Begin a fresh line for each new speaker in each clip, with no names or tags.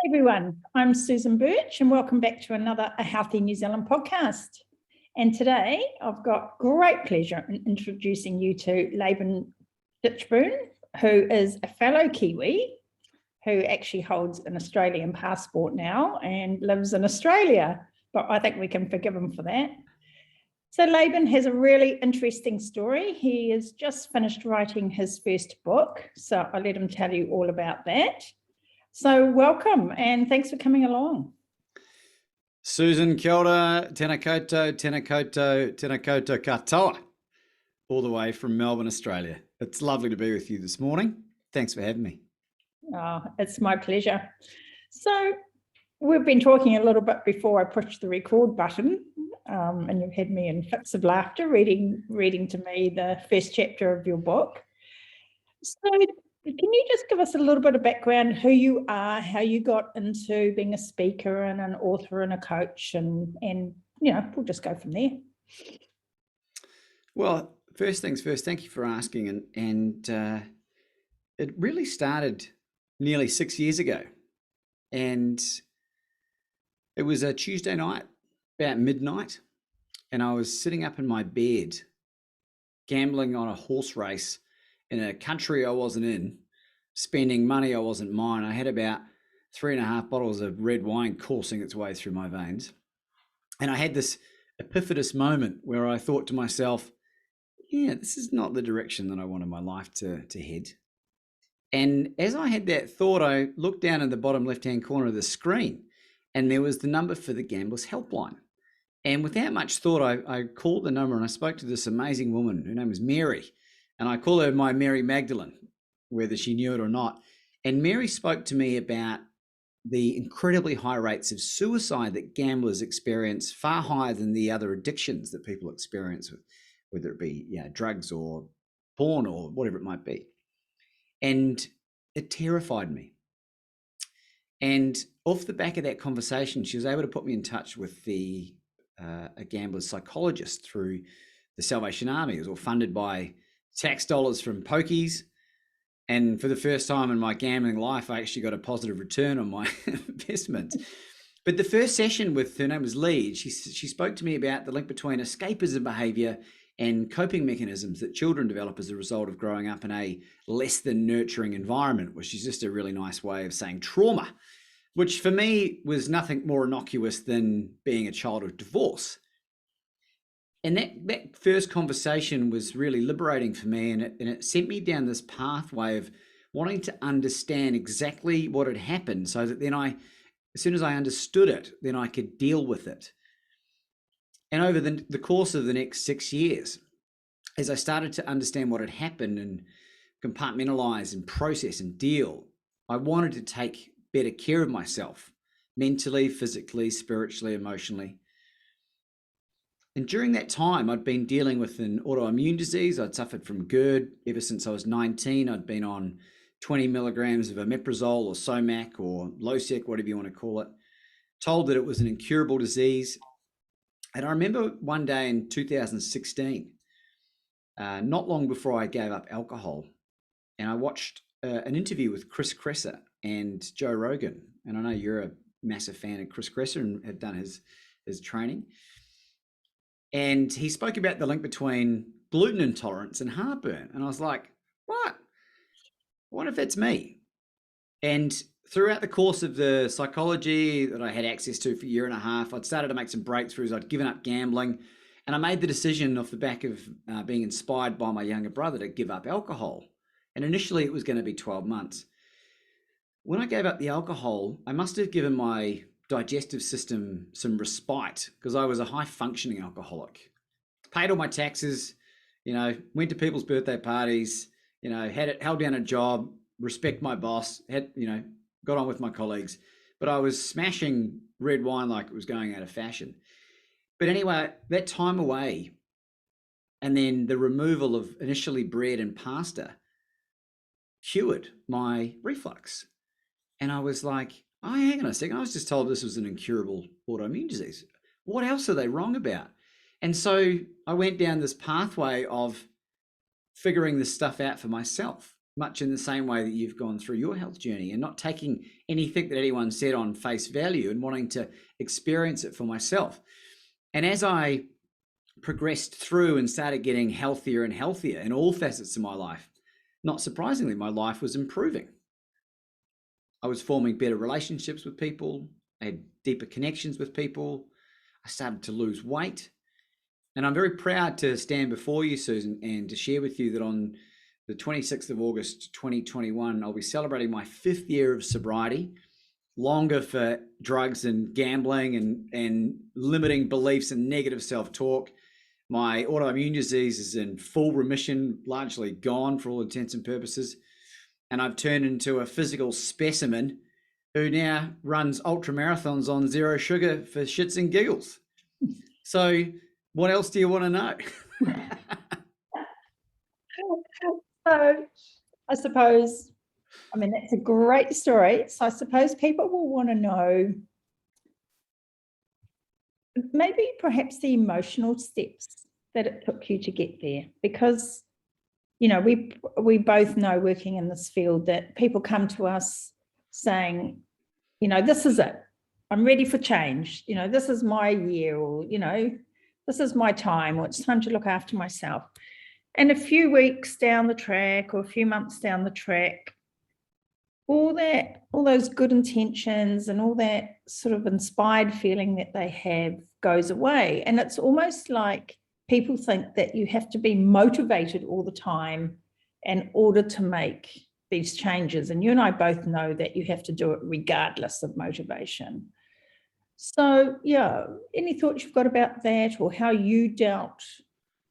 Everyone, I'm Susan Birch and welcome back to another A Healthy New Zealand podcast. And today I've got great pleasure in introducing you to Laban Ditchburn, who is a fellow Kiwi who actually holds an Australian passport now and lives in Australia, but I think we can forgive him for that. So Laban has a really interesting story. He has just finished writing his first book, so I'll let him tell you all about that. So welcome and thanks for coming along.
Susan, kia ora, tēnā koutou, katoa, all the way from Melbourne, Australia. It's lovely to be with you this morning. Thanks for having me.
Oh, it's my pleasure. So we've been talking a little bit before I pushed the record button, and you've had me in fits of laughter reading to me the first chapter of your book. So can you just give us a little bit of background, who you are, how you got into being a speaker and an author and a coach, and you know, we'll just go from there.
Well, first things first, thank you for asking. And it really started nearly 6 years ago. And it was a Tuesday night, about midnight, and I was sitting up in my bed, gambling on a horse race in a country I wasn't in, spending money I wasn't mine. I had about 3.5 bottles of red wine coursing its way through my veins. And I had this epiphanous moment where I thought to myself, yeah, this is not the direction that I wanted my life to head. And as I had that thought, I looked down in the bottom left-hand corner of the screen and there was the number for the Gamblers Helpline. And without much thought, I called the number and I spoke to this amazing woman. Her name was Mary. And I call her my Mary Magdalene, whether she knew it or not. And Mary spoke to me about the incredibly high rates of suicide that gamblers experience, far higher than the other addictions that people experience, whether it be drugs or porn or whatever it might be. And it terrified me. And off the back of that conversation, she was able to put me in touch with a gambler's psychologist through the Salvation Army. It was all funded by tax dollars from pokies. And for the first time in my gambling life, I actually got a positive return on my investment. But the first session with her name was Lee. She spoke to me about the link between escapism behavior and coping mechanisms that children develop as a result of growing up in a less than nurturing environment, which is just a really nice way of saying trauma, which for me was nothing more innocuous than being a child of divorce. And that first conversation was really liberating for me, and it sent me down this pathway of wanting to understand exactly what had happened so that then as soon as I understood it, then I could deal with it. And over the course of the next 6 years, as I started to understand what had happened and compartmentalize and process and deal, I wanted to take better care of myself, mentally, physically, spiritually, emotionally. And during that time, I'd been dealing with an autoimmune disease. I'd suffered from GERD ever since I was 19. I'd been on 20 milligrams of omeprazole or Somac or Losec, whatever you want to call it, told that it was an incurable disease. And I remember one day in 2016, not long before I gave up alcohol, and I watched an interview with Chris Kresser and Joe Rogan. And I know you're a massive fan of Chris Kresser and have done his training. And he spoke about the link between gluten intolerance and heartburn. And I was like, what? What if it's me? And throughout the course of the psychology that I had access to for a year and a half, I'd started to make some breakthroughs. I'd given up gambling. And I made the decision off the back of being inspired by my younger brother to give up alcohol. And initially it was going to be 12 months. When I gave up the alcohol, I must have given my digestive system some respite because I was a high functioning alcoholic. Paid all my taxes, went to people's birthday parties, held down a job, respect my boss, got on with my colleagues, but I was smashing red wine like it was going out of fashion. But anyway, that time away and then the removal of initially bread and pasta cured my reflux. And I was like, oh, hang on a second. I was just told this was an incurable autoimmune disease. What else are they wrong about? And so I went down this pathway of figuring this stuff out for myself. much in the same way that you've gone through your health journey, and not taking anything that anyone said on face value and wanting to experience it for myself. And as I progressed through and started getting healthier and healthier in all facets of my life, not surprisingly, my life was improving. I was forming better relationships with people. I had deeper connections with people. I started to lose weight. And I'm very proud to stand before you, Susan, and to share with you that on the 26th of August, 2021, I'll be celebrating my 5th year of sobriety, longer for drugs and gambling and limiting beliefs and negative self-talk. My autoimmune disease is in full remission, largely gone for all intents and purposes. And I've turned into a physical specimen who now runs ultra marathons on zero sugar for shits and giggles. So what else do you want to know?
So I suppose, I mean, that's a great story. So I suppose people will want to know maybe perhaps the emotional steps that it took you to get there, because, you know, we both know, working in this field, that people come to us saying, you know, this is it. I'm ready for change. You know, this is my year, or, you know, this is my time, or it's time to look after myself. And a few weeks down the track, or a few months down the track, all those good intentions and all that sort of inspired feeling that they have goes away. And it's almost like people think that you have to be motivated all the time in order to make these changes. And you and I both know that you have to do it regardless of motivation. So, yeah, any thoughts you've got about that, or how you dealt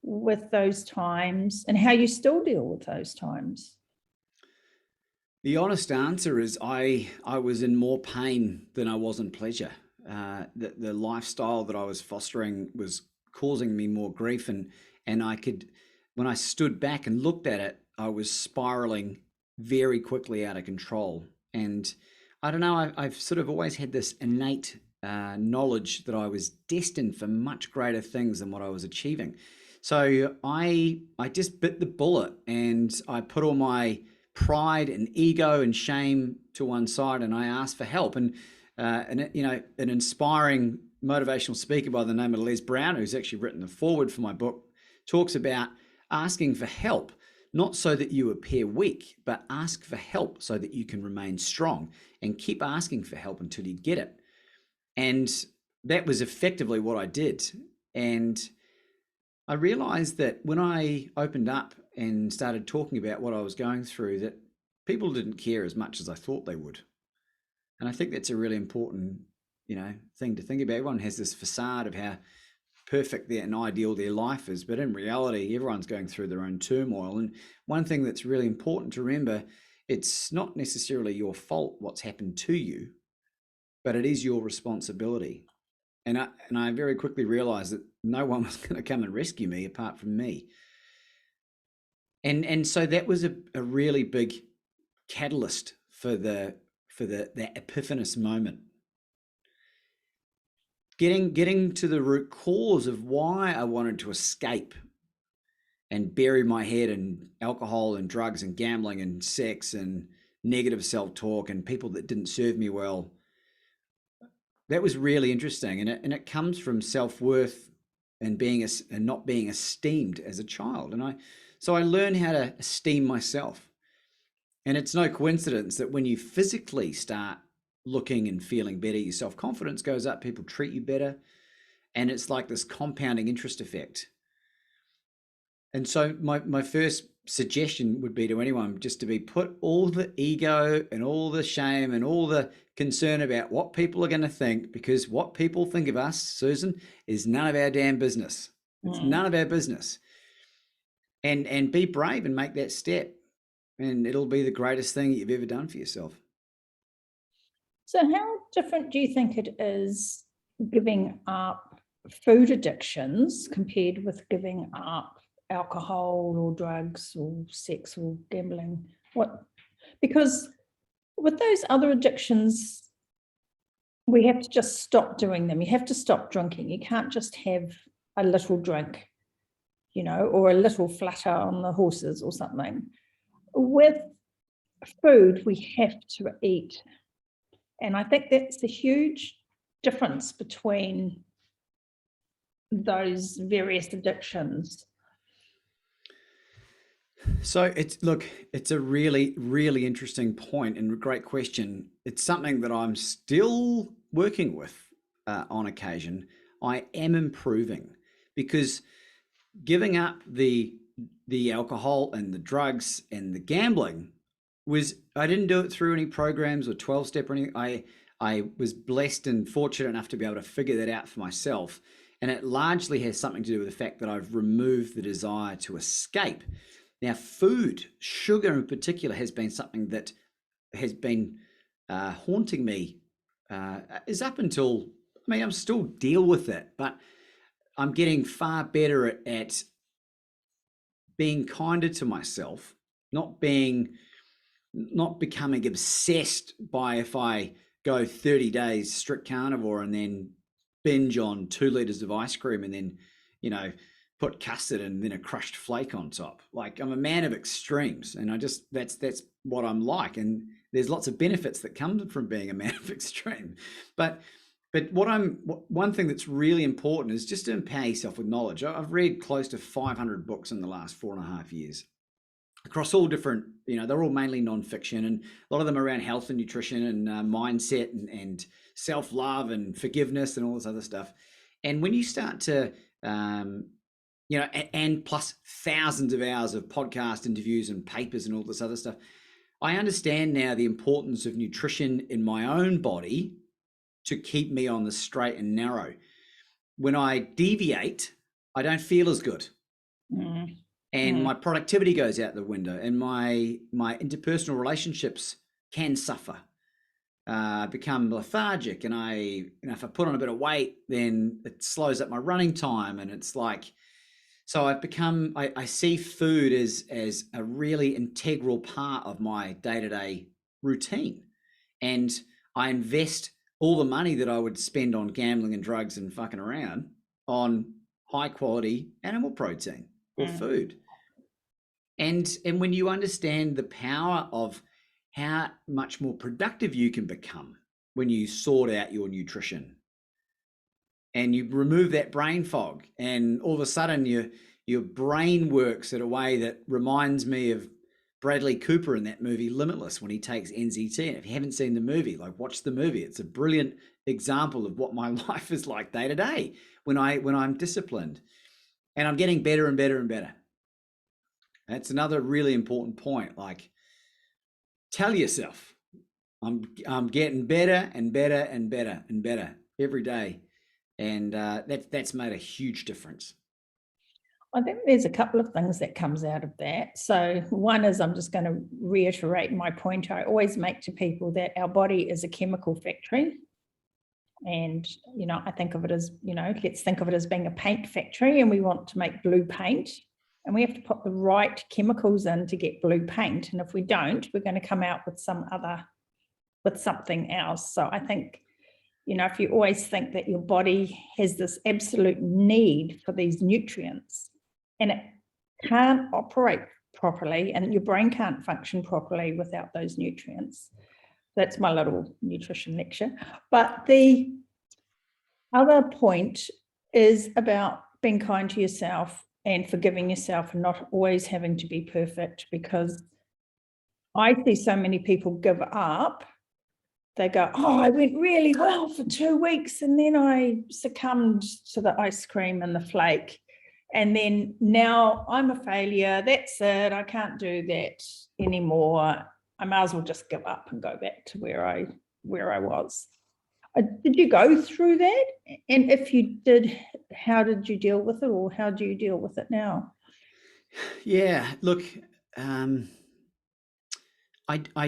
with those times and how you still deal with those times?
The honest answer is I was in more pain than I was in pleasure. The lifestyle that I was fostering was causing me more grief, and I could, when I stood back and looked at it, I was spiraling very quickly out of control. And I don't know, I've sort of always had this innate knowledge that I was destined for much greater things than what I was achieving. So I just bit the bullet, and I put all my pride and ego and shame to one side, and I asked for help. And you know, an inspiring motivational speaker by the name of Les Brown, who's actually written the foreword for my book, talks about asking for help, not so that you appear weak, but ask for help so that you can remain strong, and keep asking for help until you get it. And that was effectively what I did. And I realized that when I opened up and started talking about what I was going through, that people didn't care as much as I thought they would. And I think that's a really important, you know, thing to think about. Everyone has this facade of how perfect and ideal their life is, but in reality, everyone's going through their own turmoil. And one thing that's really important to remember, it's not necessarily your fault what's happened to you, but it is your responsibility. And I very quickly realized that no one was going to come and rescue me apart from me. And so that was a really big catalyst for that epiphanous moment. Getting to the root cause of why I wanted to escape and bury my head in alcohol and drugs and gambling and sex and negative self-talk and people that didn't serve me well. That was really interesting, and it comes from self-worth and not being esteemed as a child. And so I learned how to esteem myself. And it's no coincidence that when you physically start looking and feeling better, your self-confidence goes up, people treat you better, and it's like this compounding interest effect. And so my first suggestion would be to anyone just to be put all the ego and all the shame and all the concern about what people are going to think, because what people think of us, Susan, is none of our damn business. It's none of our business. And be brave and make that step, and it'll be the greatest thing you've ever done for yourself. So
how different do you think it is giving up food addictions compared with giving up alcohol or drugs or sex or gambling? Because with those other addictions, we have to just stop doing them. You have to stop drinking. You can't just have a little drink, you know, or a little flutter on the horses or something. with food, we have to eat. And I think that's the huge difference between those various addictions.
So it's a really, really interesting point and a great question. It's something that I'm still working with on occasion. I am improving because giving up the alcohol and the drugs and the gambling I didn't do it through any programs or 12-step or anything. I was blessed and fortunate enough to be able to figure that out for myself. And it largely has something to do with the fact that I've removed the desire to escape. Now, food, sugar in particular, has been something that has been haunting me. Is up until, I'm still deal with it, but I'm getting far better at being kinder to myself, not becoming obsessed by if I go 30 days strict carnivore and then binge on 2 liters of ice cream and then, put custard and then a crushed flake on top. Like, I'm a man of extremes, and that's what I'm like. And there's lots of benefits that come from being a man of extreme. But one thing that's really important is just to empower yourself with knowledge. I've read close to 500 books in the last 4.5 years across all different, they're all mainly nonfiction, and a lot of them around health and nutrition and mindset and self-love and forgiveness and all this other stuff. And when you start to, and plus thousands of hours of podcast interviews and papers and all this other stuff, I understand now the importance of nutrition in my own body to keep me on the straight and narrow. When I deviate, I don't feel as good. And my productivity goes out the window, and my interpersonal relationships can suffer, become lethargic. And if I put on a bit of weight, then it slows up my running time. And it's like, so I see food as a really integral part of my day-to-day routine. And I invest all the money that I would spend on gambling and drugs and fucking around on high quality animal protein or food. And when you understand the power of how much more productive you can become when you sort out your nutrition and you remove that brain fog, and all of a sudden your brain works in a way that reminds me of Bradley Cooper in that movie Limitless when he takes NZT. And if you haven't seen the movie, watch the movie. It's a brilliant example of what my life is like day to day when I'm disciplined, and I'm getting better and better and better. That's another really important point. Tell yourself, I'm getting better and better and better and better every day, and that's made a huge difference.
I think there's a couple of things that comes out of that. So one is, I'm just going to reiterate my point I always make to people, that our body is a chemical factory. And, I think of it as, let's think of it as being a paint factory, and we want to make blue paint. And we have to put the right chemicals in to get blue paint. And if we don't, we're going to come out with something else. So I think, if you always think that your body has this absolute need for these nutrients and it can't operate properly, and your brain can't function properly without those nutrients. That's my little nutrition lecture. But the other point is about being kind to yourself and forgiving yourself, and not always having to be perfect, because I see so many people give up. They go, I went really well for 2 weeks, and then I succumbed to the ice cream and the flake. And then now I'm a failure. That's it. I can't do that anymore. I might as well just give up and go back to where I was. Did you go through that? And if you did, how did you deal with it, or how do you deal with it now?
Yeah, look, I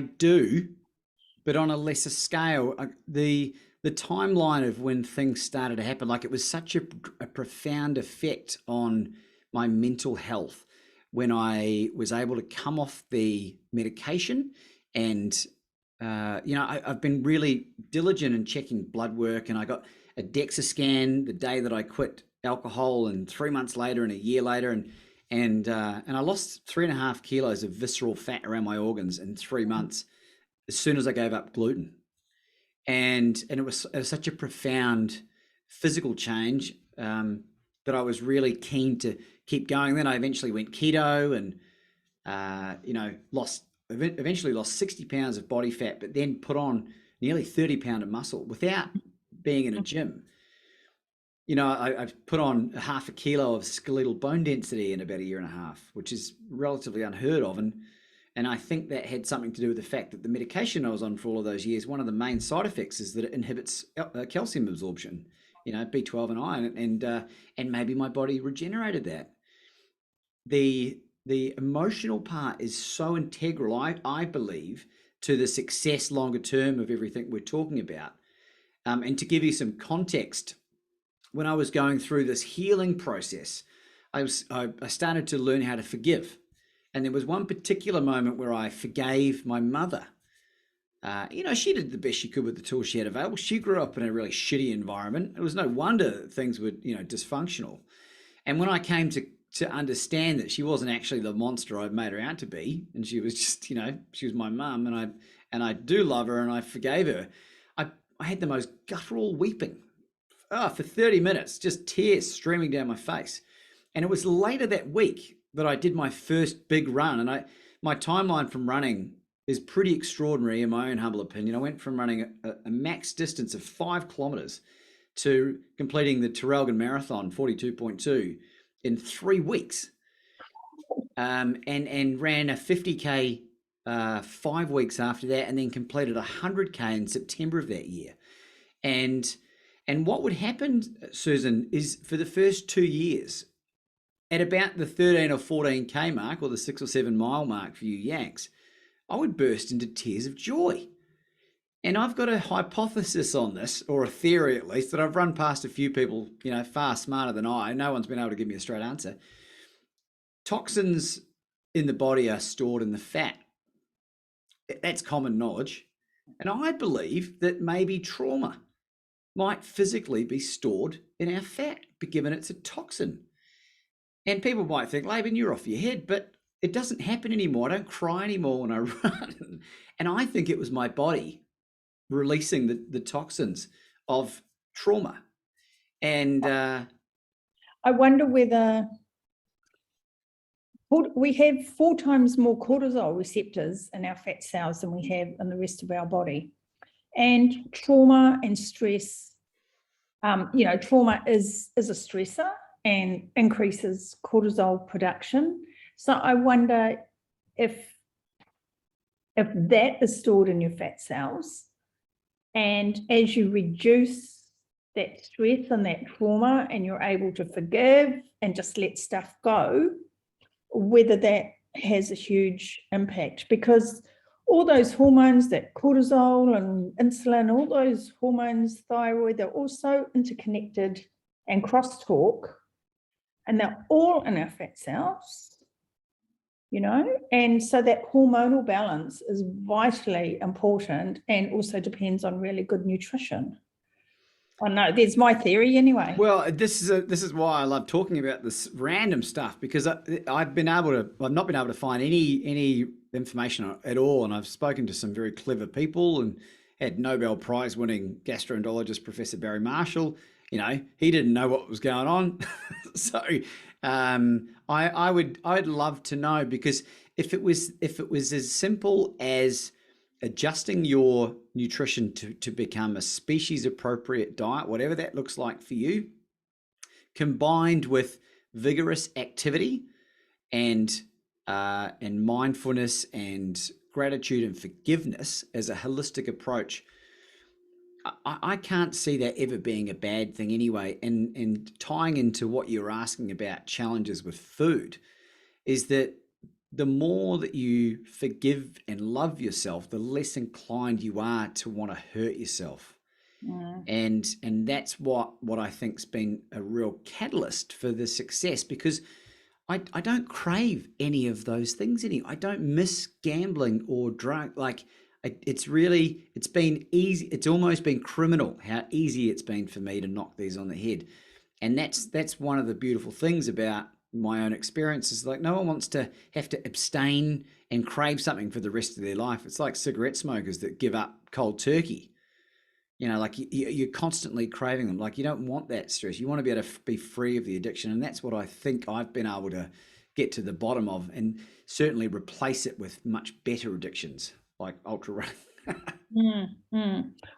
do, but on a lesser scale. The timeline of when things started to happen, it was such a profound effect on my mental health when I was able to come off the medication. And I've been really diligent in checking blood work, and I got a DEXA scan the day that I quit alcohol, and 3 months later and a year later, and I lost 3.5 kilos of visceral fat around my organs in 3 months as soon as I gave up gluten. And it was such a profound physical change that I was really keen to keep going. Then I eventually went keto and eventually lost 60 pounds of body fat, but then put on nearly 30 pounds of muscle without being in a gym. I've put on 0.5 kilo of skeletal bone density in about 1.5 years, which is relatively unheard of. And I think that had something to do with the fact that the medication I was on for all of those years, one of the main side effects is that it inhibits calcium absorption, B12 and iron, and maybe my body regenerated that. The emotional part is so integral, I believe, to the success longer term of everything we're talking about. And to give you some context, when I was going through this healing process, I started to learn how to forgive. And there was one particular moment where I forgave my mother. She did the best she could with the tools she had available. She grew up in a really shitty environment. It was no wonder things were, dysfunctional. And when I came to understand that she wasn't actually the monster I'd made her out to be, and she was just, she was my mum, and I do love her, and I forgave her, I had the most guttural weeping for 30 minutes, just tears streaming down my face. And it was later that week that I did my first big run. And my timeline from running is pretty extraordinary in my own humble opinion. I went from running a max distance of 5 kilometers to completing the Terrelgan Marathon 42.2 in 3 weeks, and ran a 50K 5 weeks after that, and then completed 100K in September of that year. And what would happen, Susan, is for the first 2 years, at about the 13 or 14K mark, or the 6 or 7 mile mark for you Yanks, I would burst into tears of joy. And I've got a hypothesis on this, or a theory at least, that I've run past a few people, far smarter than I. No one's been able to give me a straight answer. Toxins in the body are stored in the fat. That's common knowledge. And I believe that maybe trauma might physically be stored in our fat, given it's a toxin. And people might think, Laban, you're off your head, but it doesn't happen anymore. I don't cry anymore when I run. And I think it was my body releasing the toxins of trauma. And
I wonder whether we have 4 times more cortisol receptors in our fat cells than we have in the rest of our body. And trauma and stress, trauma is a stressor and increases cortisol production. So I wonder if that is stored in your fat cells, and as you reduce that stress and that trauma, and you're able to forgive and just let stuff go, whether that has a huge impact, because all those hormones, that cortisol and insulin, all those hormones, thyroid, they're all so interconnected and crosstalk, and they're all in our fat cells, and so that hormonal balance is vitally important, and also depends on really good nutrition. I know, there's my theory anyway.
Well, this is why I love talking about this random stuff, because I've not been able to find any information at all, and I've spoken to some very clever people, and had Nobel Prize winning gastroenterologist Professor Barry Marshall. He didn't know what was going on. So I'd love to know, because if it was as simple as adjusting your nutrition to become a species appropriate diet, whatever that looks like for you, combined with vigorous activity and mindfulness and gratitude and forgiveness as a holistic approach, I can't see that ever being a bad thing anyway. And tying into what you're asking about challenges with food, is that the more that you forgive and love yourself, the less inclined you are to want to hurt yourself.
Yeah.
And that's what I think's been a real catalyst for the success, because I don't crave any of those things anymore. I don't miss gambling or drug. Like, it's been easy. It's almost been criminal how easy it's been for me to knock these on the head. And that's one of the beautiful things about my own experiences. Like, no one wants to have to abstain and crave something for the rest of their life. It's like cigarette smokers that give up cold turkey. Like you're constantly craving them. Like, you don't want that stress. You want to be able to be free of the addiction. And that's what I think I've been able to get to the bottom of, and certainly replace it with much better addictions like ultra running.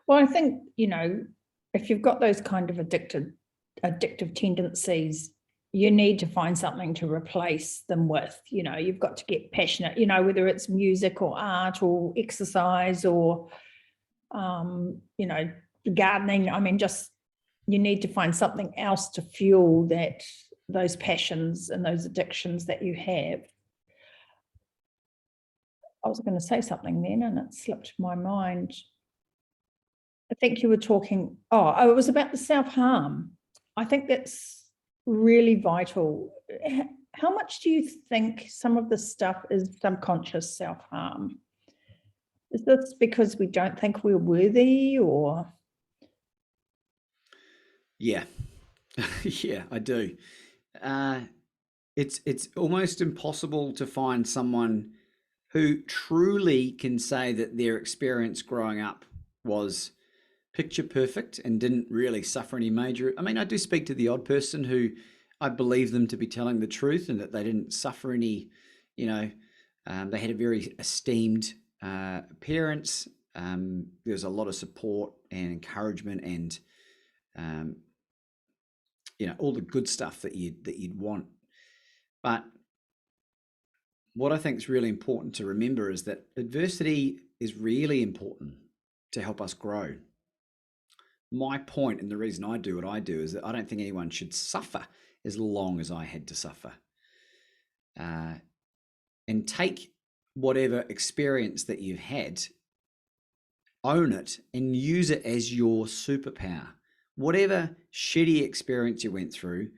Well, I think, if you've got those kind of addictive tendencies, you need to find something to replace them with. You've got to get passionate, whether it's music or art or exercise or gardening. I mean, just you need to find something else to fuel those passions and those addictions that you have. I was going to say something then and it slipped my mind. I think you were talking, it was about the self-harm. I think that's really vital. How much do you think some of this stuff is subconscious self-harm? Is this because we don't think we're worthy, or?
Yeah. Yeah, I do. It's almost impossible to find someone who truly can say that their experience growing up was picture perfect and didn't really suffer any major. I mean, I do speak to the odd person who I believe them to be telling the truth and that they didn't suffer any, they had a very esteemed parents. There's a lot of support and encouragement and all the good stuff that you'd want. But what I think is really important to remember is that adversity is really important to help us grow. My point, and the reason I do what I do, is that I don't think anyone should suffer as long as I had to suffer. And take whatever experience that you've had, own it, and use it as your superpower. Whatever shitty experience you went through,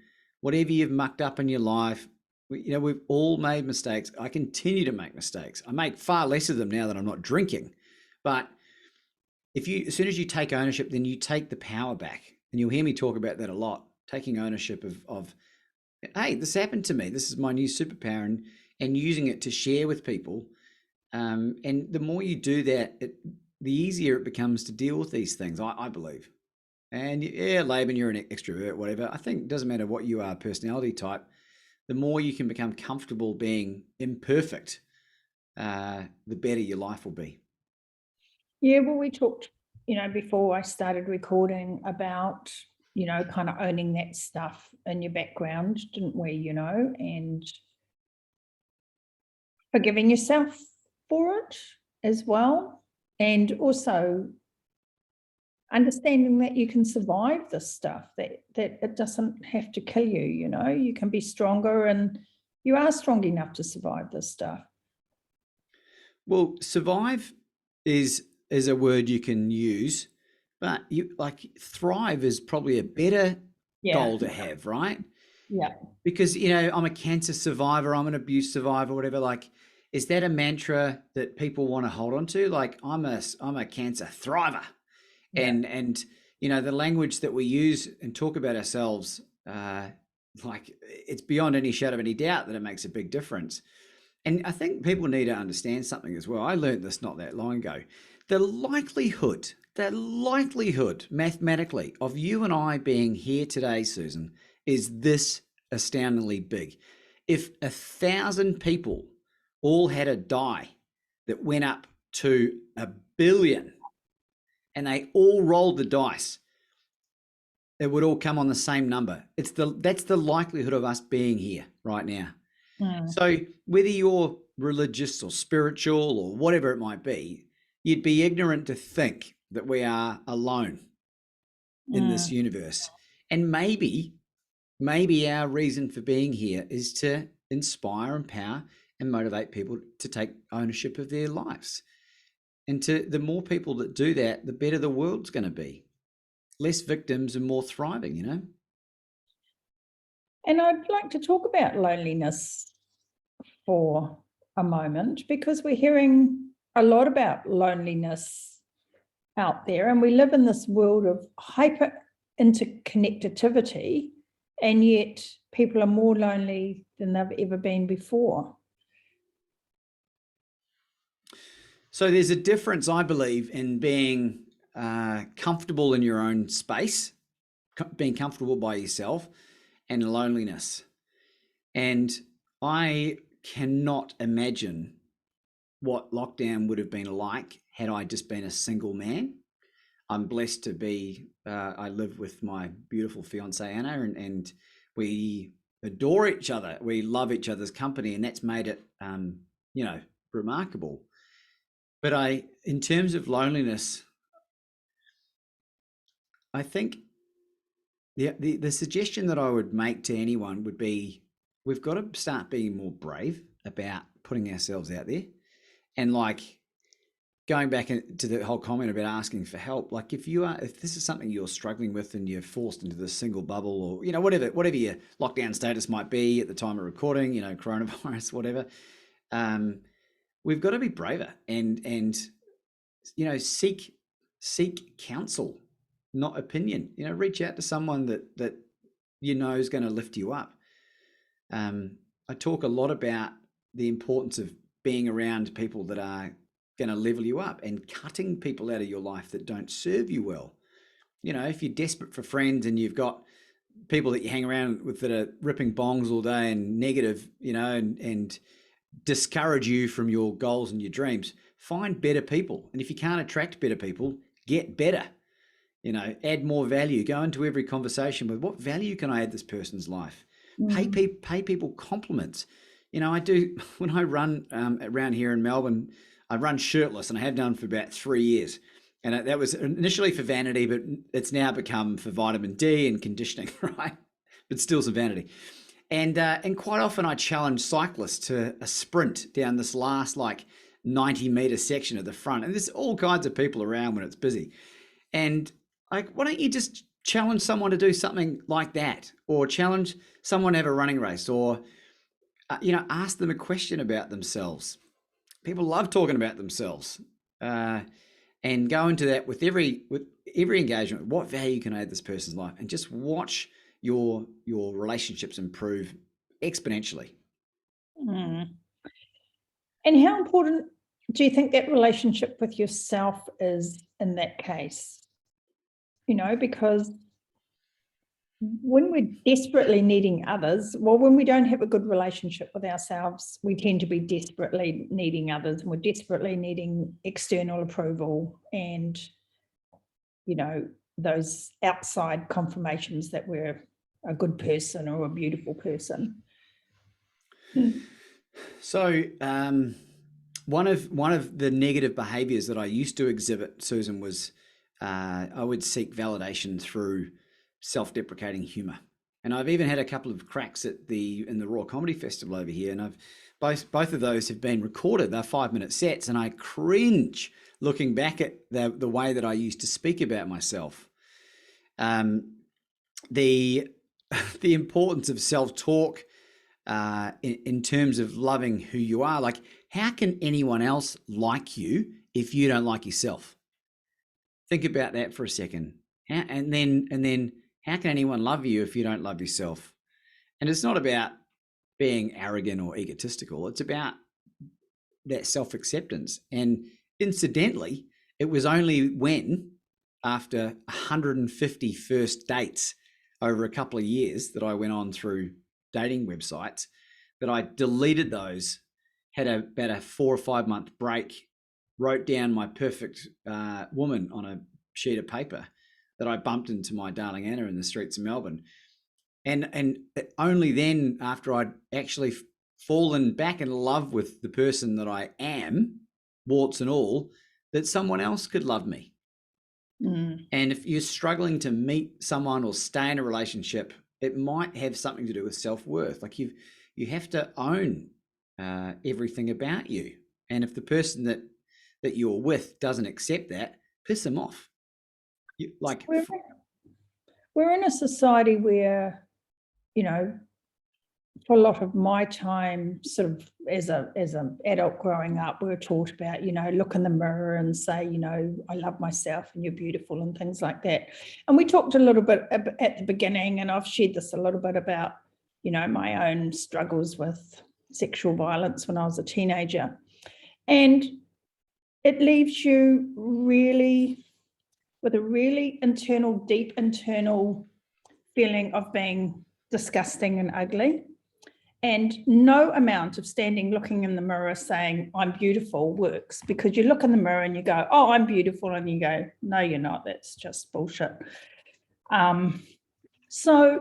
whatever you've mucked up in your life, we've all made mistakes. I continue to make mistakes. I make far less of them now that I'm not drinking. But as soon as you take ownership, then you take the power back. And you'll hear me talk about that a lot, taking ownership of hey, this happened to me. This is my new superpower, and using it to share with people. And the more you do that, the easier it becomes to deal with these things, I believe. And yeah, Laban, you're an extrovert, whatever. I think it doesn't matter what you are, personality type. The more you can become comfortable being imperfect, the better your life will be.
Yeah, well, we talked, before I started recording about, kind of owning that stuff in your background, didn't we, and forgiving yourself for it as well. And also understanding that you can survive this stuff, that it doesn't have to kill you, you can be stronger, and you are strong enough to survive this stuff.
Well, survive is a word you can use, but thrive is probably a better goal to have, right?
Yeah.
Because, I'm a cancer survivor, I'm an abuse survivor, whatever. Is that a mantra that people want to hold on to? I'm a cancer thriver. Yeah. And the language that we use and talk about ourselves, it's beyond any shadow of any doubt that it makes a big difference. And I think people need to understand something as well. I learned this not that long ago. The likelihood mathematically of you and I being here today, Susan, is this astoundingly big. If 1,000 people all had a die that went up to 1 billion and they all rolled the dice, it would all come on the same number. That's the likelihood of us being here right now. So whether you're religious or spiritual or whatever it might be, you'd be ignorant to think that we are alone in this universe. And maybe our reason for being here is to inspire, empower, and motivate people to take ownership of their lives. And the more people that do that, the better the world's going to be. Less victims and more thriving,
And I'd like to talk about loneliness for a moment, because we're hearing a lot about loneliness out there, and we live in this world of hyper interconnectivity, and yet people are more lonely than they've ever been before.
So there's a difference, I believe, in being comfortable in your own space, being comfortable by yourself, and loneliness. And I cannot imagine what lockdown would have been like had I just been a single man. I'm blessed to be, I live with my beautiful fiancée, Anna, and we adore each other. We love each other's company, and that's made it, remarkable. But in terms of loneliness, I think the suggestion that I would make to anyone would be, we've got to start being more brave about putting ourselves out there. And like going back to the whole comment about asking for help, like if this is something you're struggling with and you're forced into this single bubble, or, whatever your lockdown status might be at the time of recording, coronavirus, whatever, we've got to be braver and seek counsel, not opinion. Reach out to someone that is going to lift you up. I talk a lot about the importance of being around people that are going to level you up and cutting people out of your life that don't serve you well. If you're desperate for friends and you've got people that you hang around with that are ripping bongs all day and negative, and discourage you from your goals and your dreams, find better people. And if you can't attract better people, get better. Add more value. Go into every conversation with, what value can I add this person's life? Pay people compliments. I do, when I run around here in Melbourne, I run shirtless, and I have done for about 3 years. And that was initially for vanity, but it's now become for vitamin D and conditioning, right? But still some vanity. And quite often I challenge cyclists to a sprint down this last 90-meter section at the front. And there's all kinds of people around when it's busy. And why don't you just challenge someone to do something like that, or challenge someone to have a running race, or ask them a question about themselves. People love talking about themselves, and go into that with every engagement. What value can I add this person's life? And just watch your relationships improve exponentially.
And how important do you think that relationship with yourself is in that case? Because when we're desperately needing others, when we don't have a good relationship with ourselves, we tend to be desperately needing others, and we're desperately needing external approval and, those outside confirmations that we're a good person or a beautiful person.
So one of the negative behaviors that I used to exhibit, Susan, was I would seek validation through self-deprecating humor. And I've even had a couple of cracks in the Raw Comedy Festival over here, and both of those have been recorded. They're 5-minute sets, and I cringe looking back at the way that I used to speak about myself. The importance of self-talk in terms of loving who you are. Like, how can anyone else like you if you don't like yourself? Think about that for a second. And then how can anyone love you if you don't love yourself? And it's not about being arrogant or egotistical. It's about that self-acceptance. And incidentally, it was only when, after 150 first dates over a couple of years that I went on through dating websites, that I deleted those, had about a 4 or 5 month break, wrote down my perfect woman on a sheet of paper that I bumped into my darling Anna in the streets of Melbourne. And only then, after I'd actually fallen back in love with the person that I am, warts and all, that someone else could love me. And if you're struggling to meet someone or stay in a relationship, it might have something to do with self-worth. Like you have to own everything about you. And if the person that you're with doesn't accept that, piss them off.
We're in a society where, for a lot of my time, sort of as an adult growing up, we were taught about, look in the mirror and say, I love myself and you're beautiful and things like that. And we talked a little bit at the beginning, and I've shared this a little bit about, my own struggles with sexual violence when I was a teenager. And it leaves you really with a really deep internal feeling of being disgusting and ugly. And no amount of looking in the mirror saying, I'm beautiful works, because you look in the mirror and you go, oh, I'm beautiful. And you go, no, you're not. That's just bullshit. So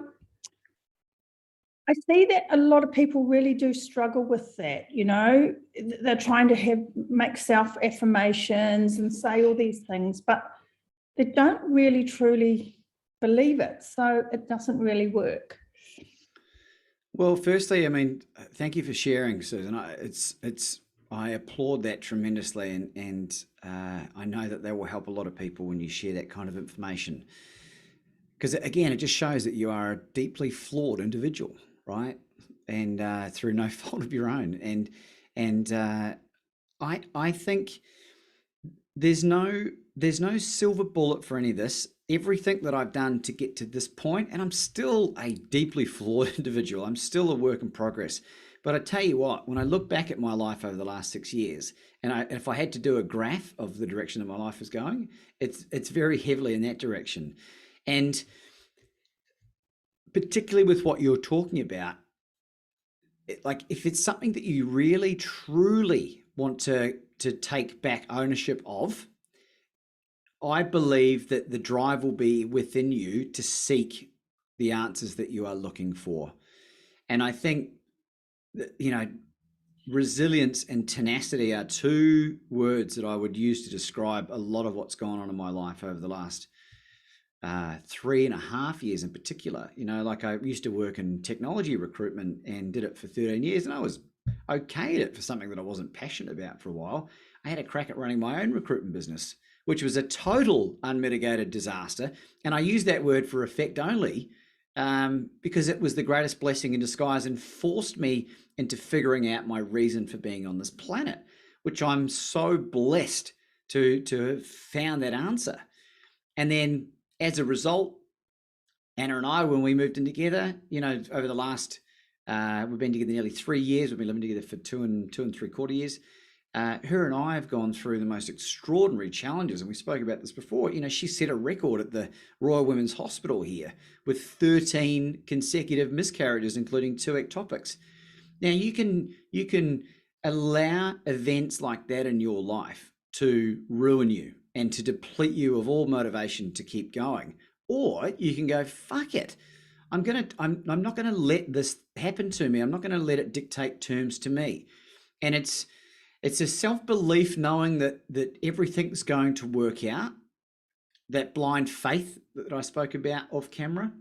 I see that a lot of people really do struggle with that. They're trying to make self-affirmations and say all these things, but they don't really truly believe it. So it doesn't really work.
Well, firstly, I mean, thank you for sharing, Susan. I applaud that tremendously, and I know that will help a lot of people when you share that kind of information. Because again, it just shows that you are a deeply flawed individual, right? And through no fault of your own. And I think there's no silver bullet for any of this. Everything that I've done to get to this point, and I'm still a deeply flawed individual. I'm still a work in progress. But I tell you what, when I look back at my life over the last 6 years, and if I had to do a graph of the direction that my life is going, it's very heavily in that direction. And particularly with what you're talking about, like if it's something that you really truly want to take back ownership of, I believe that the drive will be within you to seek the answers that you are looking for. And I think that, resilience and tenacity are two words that I would use to describe a lot of what's gone on in my life over the last 3.5 years in particular. Like I used to work in technology recruitment and did it for 13 years, and I was okay at it for something that I wasn't passionate about for a while. I had a crack at running my own recruitment business, which was a total unmitigated disaster. And I use that word for effect only because it was the greatest blessing in disguise and forced me into figuring out my reason for being on this planet, which I'm so blessed to have found that answer. And then as a result, Anna and I, when we moved in together, over the last, we've been together nearly 3 years. We've been living together for 2.75 years. Her and I have gone through the most extraordinary challenges, and we spoke about this before. She set a record at the Royal Women's Hospital here with 13 consecutive miscarriages, including 2 ectopics. Now, you can allow events like that in your life to ruin you and to deplete you of all motivation to keep going, or you can go, fuck it. I'm not gonna let this happen to me. I'm not gonna let it dictate terms to me. And it's a self-belief knowing that everything's going to work out, that blind faith that I spoke about off camera,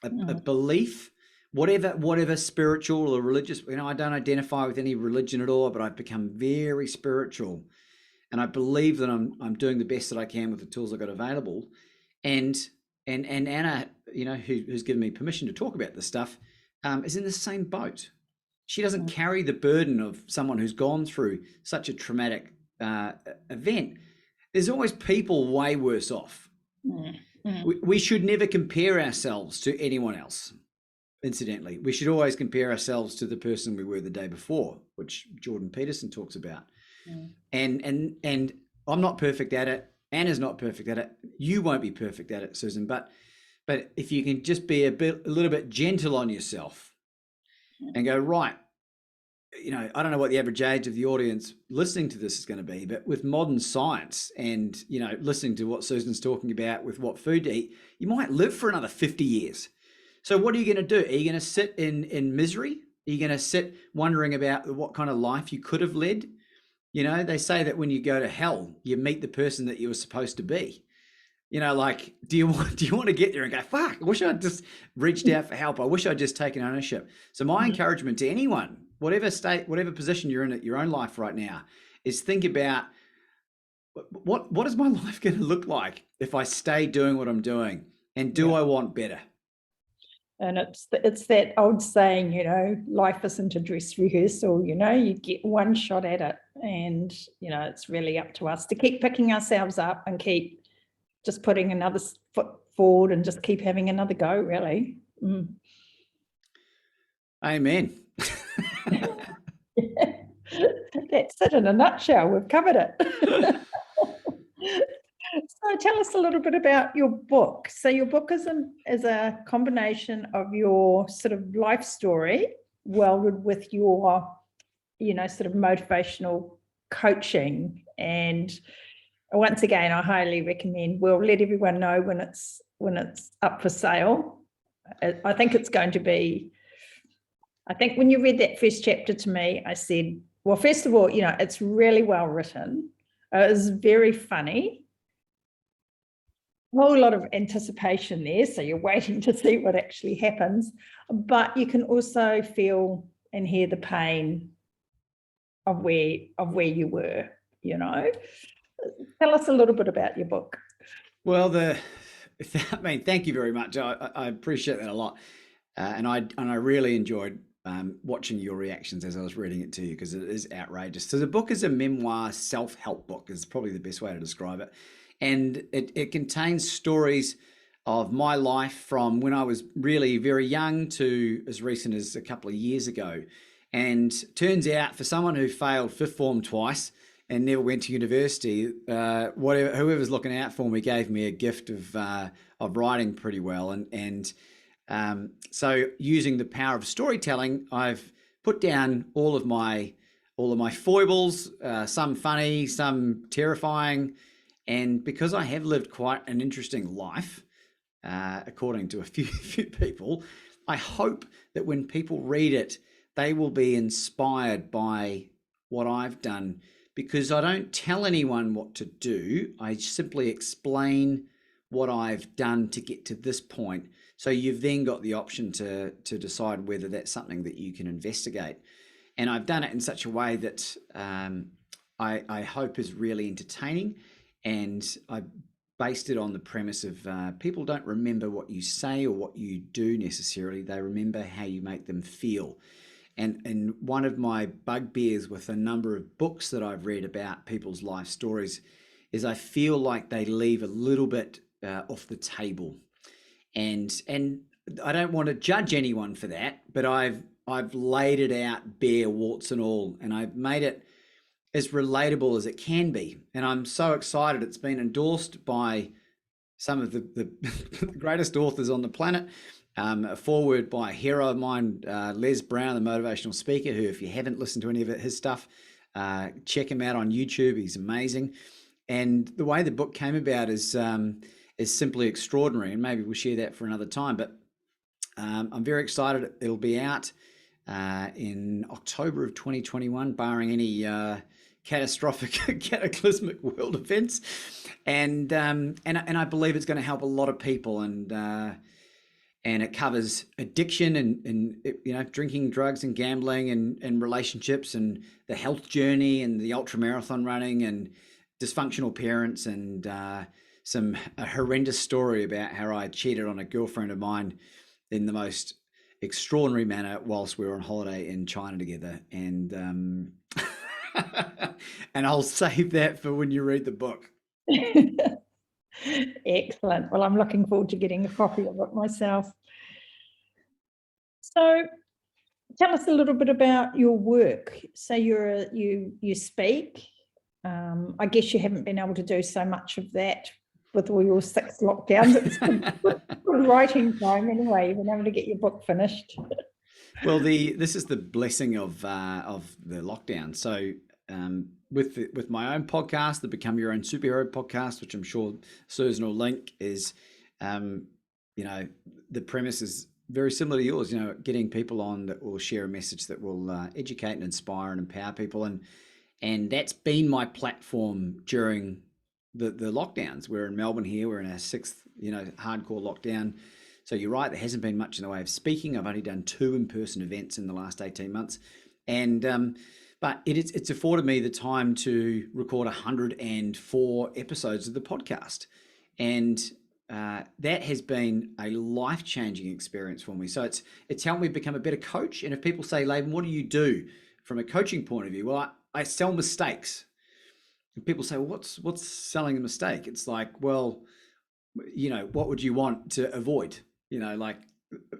a belief, whatever spiritual or religious, I don't identify with any religion at all, but I've become very spiritual. And I believe that I'm doing the best that I can with the tools I've got available. And Anna, who's given me permission to talk about this stuff, is in the same boat. She doesn't carry the burden of someone who's gone through such a traumatic event. There's always people way worse off. We should never compare ourselves to anyone else. Incidentally, we should always compare ourselves to the person we were the day before, which Jordan Peterson talks about. And I'm not perfect at it. Anna's not perfect at it. You won't be perfect at it, Susan. But if you can just be a little bit gentle on yourself and go, right, I don't know what the average age of the audience listening to this is going to be, but with modern science and, listening to what Susan's talking about with what food to eat, you might live for another 50 years. So what are you going to do? Are you going to sit in misery? Are you going to sit wondering about what kind of life you could have led? They say that when you go to hell, you meet the person that you were supposed to be. Like, do you want to get there and go, fuck, I wish I'd just reached out for help. I wish I'd just taken ownership. So my encouragement to anyone, whatever position you're in at your own life right now, is think about what is my life going to look like if I stay doing what I'm doing, and do I want better?
And it's that old saying, life isn't a dress rehearsal, you get one shot at it. And, it's really up to us to keep picking ourselves up and keep just putting another foot forward and just keep having another go, really.
Amen.
That's it in a nutshell. We've covered it. So tell us a little bit about your book. So your book is a combination of your sort of life story welded with your, sort of motivational coaching. And once again, I highly recommend, we'll let everyone know when it's up for sale. I think it's going to be, I think when you read that first chapter to me, I said, well, first of all, it's really well written. It's very funny. A whole lot of anticipation there, so you're waiting to see what actually happens, but you can also feel and hear the pain of where you were. Tell us a little bit about your book.
Well, thank you very much. I appreciate that a lot, and I really enjoyed watching your reactions as I was reading it to you, because it is outrageous. So the book is a memoir self-help book, is probably the best way to describe it. And it contains stories of my life from when I was really very young to as recent as a couple of years ago. And turns out, for someone who failed fifth form twice and never went to university, whoever's looking out for me gave me a gift of writing pretty well. So using the power of storytelling, I've put down all of my foibles, some funny, some terrifying. And because I have lived quite an interesting life, according to a few people, I hope that when people read it, they will be inspired by what I've done, because I don't tell anyone what to do. I simply explain what I've done to get to this point. So you've then got the option to decide whether that's something that you can investigate. And I've done it in such a way that I hope is really entertaining. And I based it on the premise of people don't remember what you say or what you do necessarily. They remember how you make them feel. And one of my bugbears with a number of books that I've read about people's life stories is I feel like they leave a little bit off the table. And I don't want to judge anyone for that, but I've laid it out bare, warts and all, and I've made it as relatable as it can be. And I'm so excited. It's been endorsed by some of the greatest authors on the planet. A foreword by a hero of mine, Les Brown, the motivational speaker, who, if you haven't listened to any of his stuff, check him out on YouTube. He's amazing. And the way the book came about is simply extraordinary. And maybe we'll share that for another time. But I'm very excited. It'll be out in October of 2021, barring any catastrophic, cataclysmic world events, and I believe it's going to help a lot of people, and it covers addiction and drinking, drugs, and gambling, and relationships, and the health journey, and the ultra marathon running, and dysfunctional parents, and a horrendous story about how I cheated on a girlfriend of mine in the most extraordinary manner whilst we were on holiday in China together, and and I'll save that for when you read the book.
Excellent. Well, I'm looking forward to getting a copy of it myself. So tell us a little bit about your work. So you speak. I guess you haven't been able to do so much of that with all your 6 lockdowns. It's good writing time anyway. You've been able to get your book finished.
Well, this is the blessing of the lockdown. So with my own podcast, the Become Your Own Superhero podcast, which I'm sure Susan will link, is the premise is very similar to yours. Getting people on that will share a message that will educate and inspire and empower people, and that's been my platform during the lockdowns. We're in Melbourne here. We're in our 6th hardcore lockdown. So you're right, there hasn't been much in the way of speaking. I've only done 2 in-person events in the last 18 months. And but it's afforded me the time to record 104 episodes of the podcast. And that has been a life-changing experience for me. So it's helped me become a better coach. And if people say, Laban, what do you do from a coaching point of view? Well, I sell mistakes. And people say, well, what's selling a mistake? It's like, well, what would you want to avoid? Like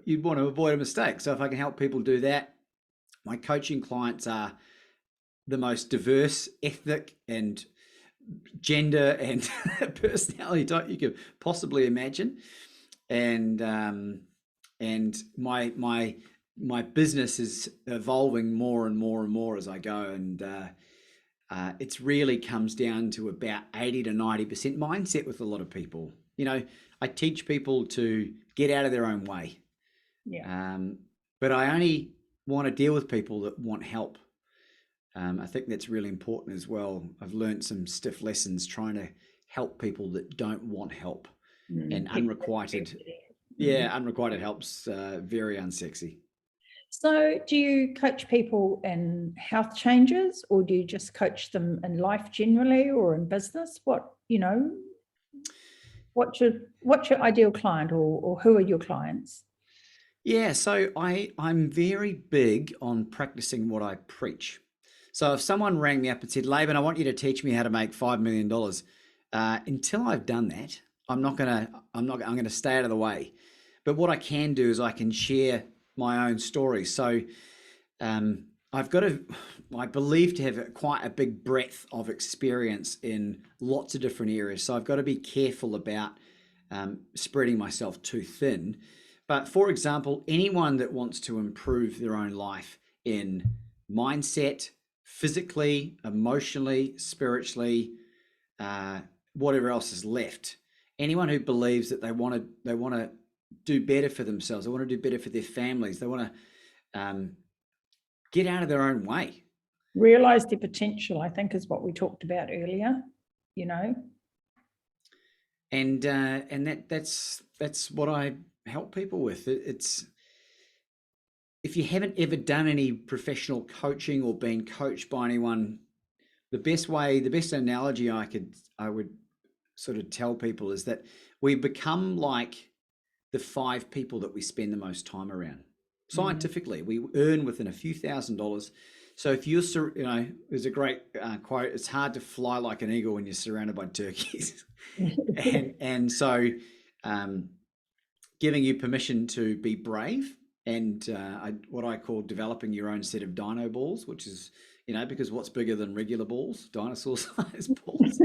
you'd want to avoid a mistake. So if I can help people do that, my coaching clients are the most diverse, ethnic, and gender and personality type you could possibly imagine. And my business is evolving more and more and more as I go. And it's really comes down to about 80 to 90% mindset with a lot of people. I teach people to get out of their own way.
Yeah.
But I only want to deal with people that want help. I think that's really important as well. I've learned some stiff lessons trying to help people that don't want help. And unrequited help's very unsexy.
So do you coach people in health changes, or do you just coach them in life generally or in business? What's your ideal client, or who are your clients?
Yeah, so I'm very big on practicing what I preach. So if someone rang me up and said, Laban, I want you to teach me how to make $5 million, until I've done that, I'm going to stay out of the way. But what I can do is I can share my own story. So I believe to have quite a big breadth of experience in lots of different areas. So I've got to be careful about spreading myself too thin. But for example, anyone that wants to improve their own life in mindset, physically, emotionally, spiritually, whatever else is left, anyone who believes that they want to do better for themselves, they want to do better for their families, they want to get out of their own way.
Realize their potential, I think, is what we talked about earlier,
And that's what I help people with. It's if you haven't ever done any professional coaching or been coached by anyone, the best analogy I would sort of tell people is that we become like the 5 people that we spend the most time around. Scientifically, we earn within a few $1,000s. So if there's a great quote, it's hard to fly like an eagle when you're surrounded by turkeys. and so giving you permission to be brave and what I call developing your own set of dino balls, which is, because what's bigger than regular balls? Dinosaur-sized balls.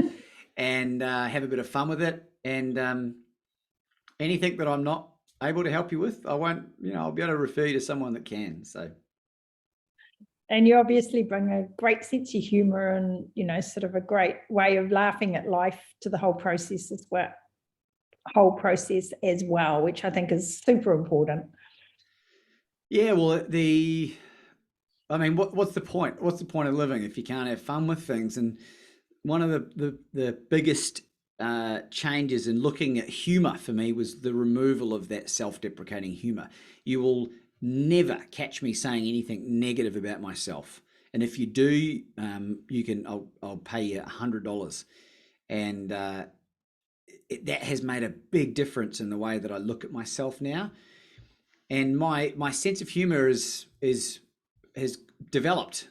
And have a bit of fun with it. And anything that I'm not able to help you with, I'll be able to refer you to someone that can. So.
And you obviously bring a great sense of humor and, sort of a great way of laughing at life to the whole process as well, which I think is super important.
Yeah, well, what's the point? What's the point of living if you can't have fun with things? And one of the biggest changes in looking at humor for me was the removal of that self-deprecating humor. You will never catch me saying anything negative about myself, and if you do, I'll pay you $100. And that has made a big difference in the way that I look at myself now. And my sense of humor has developed,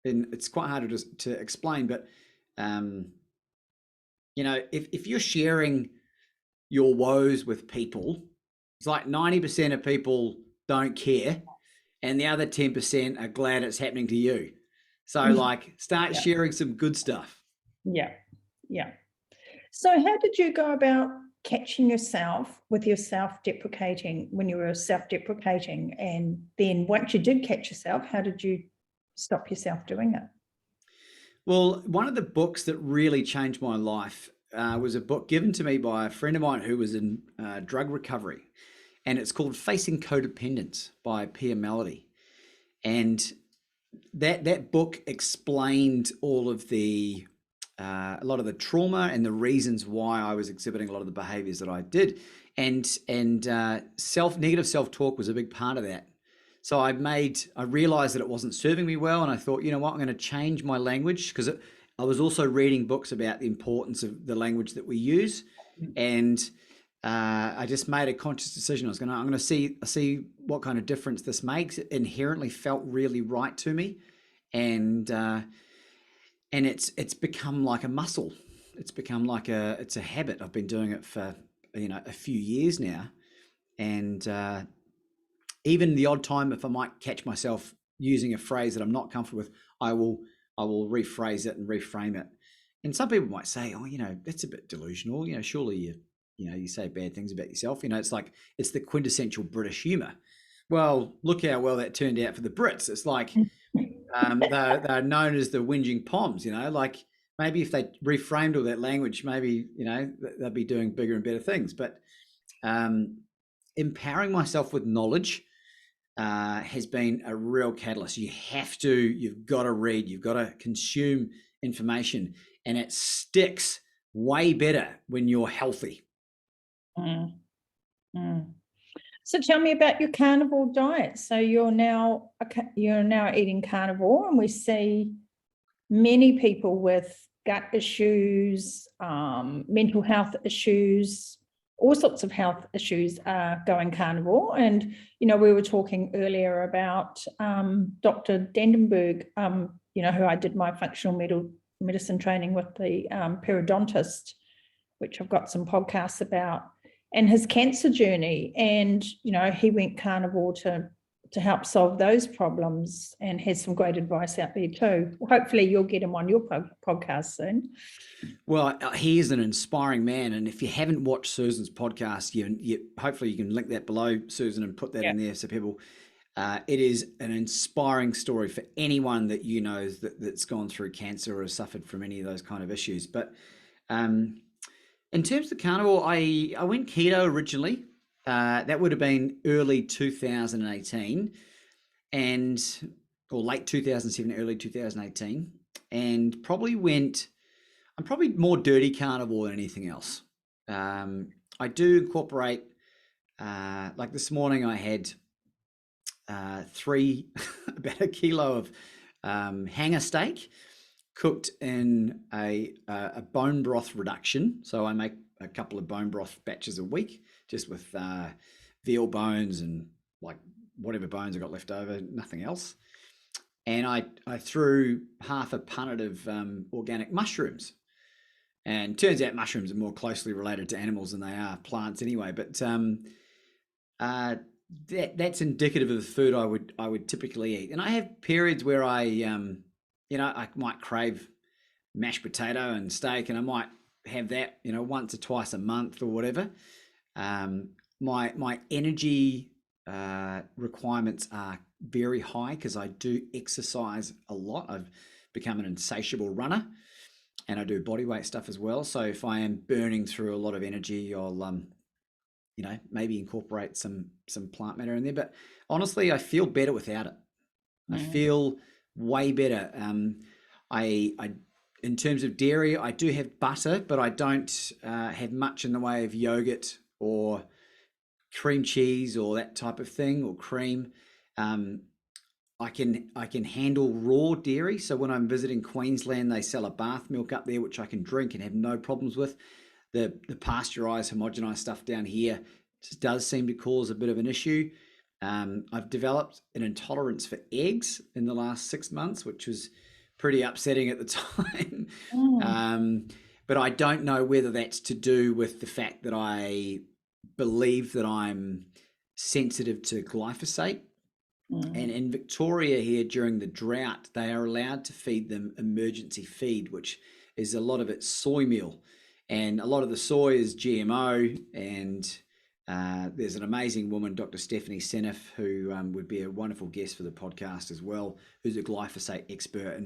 and it's quite hard to explain, but if you're sharing your woes with people, it's like 90% of people don't care, and the other 10% are glad it's happening to you. So start sharing some good stuff.
Yeah. So how did you go about catching yourself with your self-deprecating, when you were self-deprecating? And then once you did catch yourself, how did you stop yourself doing it?
Well, one of the books that really changed my life was a book given to me by a friend of mine who was in drug recovery. And it's called Facing Codependence by Pia Mellody. And that book explained all of a lot of the trauma and the reasons why I was exhibiting a lot of the behaviors that I did. And negative self-talk was a big part of that. So I realized that it wasn't serving me well. And I thought, I'm going to change my language, because I was also reading books about the importance of the language that we use. And I just made a conscious decision. I'm going to see what kind of difference this makes. It inherently felt really right to me, and it's become like a muscle. It's become like it's a habit. I've been doing it for a few years now, and even the odd time if I might catch myself using a phrase that I'm not comfortable with, I will rephrase it and reframe it. And some people might say, oh, that's a bit delusional. Surely you say bad things about yourself. It's like, it's the quintessential British humor. Well, look how well that turned out for the Brits. It's like they're known as the whinging Poms. Like maybe if they reframed all that language, maybe they'll be doing bigger and better things. But empowering myself with knowledge has been a real catalyst. You've got to read, you've got to consume information, and it sticks way better when you're healthy.
So tell me about your carnivore diet. So you're now eating carnivore, and we see many people with gut issues, mental health issues, all sorts of health issues are going carnivore. And we were talking earlier about Dr. Dendenberg, who I did my functional medicine training with, the periodontist, which I've got some podcasts about, and his cancer journey. And he went carnivore to help solve those problems, and has some great advice out there too. Hopefully you'll get him on your podcast soon.
Well, he is an inspiring man, and if you haven't watched Susan's podcast, hopefully you can link that below, Susan, and put that in there so people. It is an inspiring story for anyone that that's gone through cancer or has suffered from any of those kind of issues. But in terms of carnivore, I went keto originally. That would have been early 2018, or late 2007, early 2018, and I'm probably more dirty carnivore than anything else. I do incorporate, like this morning I had about a kilo of hanger steak cooked in a bone broth reduction. So I make a couple of bone broth batches a week, just with veal bones and like whatever bones I got left over, nothing else. And I threw half a punnet of organic mushrooms. And turns out mushrooms are more closely related to animals than they are plants anyway. But that's indicative of the food I would typically eat. And I have periods where I might crave mashed potato and steak, and I might have that, once or twice a month or whatever. My energy requirements are very high because I do exercise a lot. I've become an insatiable runner, and I do body weight stuff as well. So if I am burning through a lot of energy, I'll maybe incorporate some plant matter in there. But honestly, I feel better without it. I feel way better. In terms of dairy, I do have butter, but I don't have much in the way of yogurt or cream cheese or that type of thing, or cream. I can handle raw dairy. So when I'm visiting Queensland, they sell a bath milk up there, which I can drink and have no problems with. The pasteurized, homogenized stuff down here does seem to cause a bit of an issue. I've developed an intolerance for eggs in the last 6 months, which was pretty upsetting at the time. But I don't know whether that's to do with the fact that I believe that I'm sensitive to glyphosate. And in Victoria here during the drought, they are allowed to feed them emergency feed, which is a lot of it soy meal. And a lot of the soy is GMO. And there's an amazing woman, Dr. Stephanie Seneff, who would be a wonderful guest for the podcast as well, who's a glyphosate expert.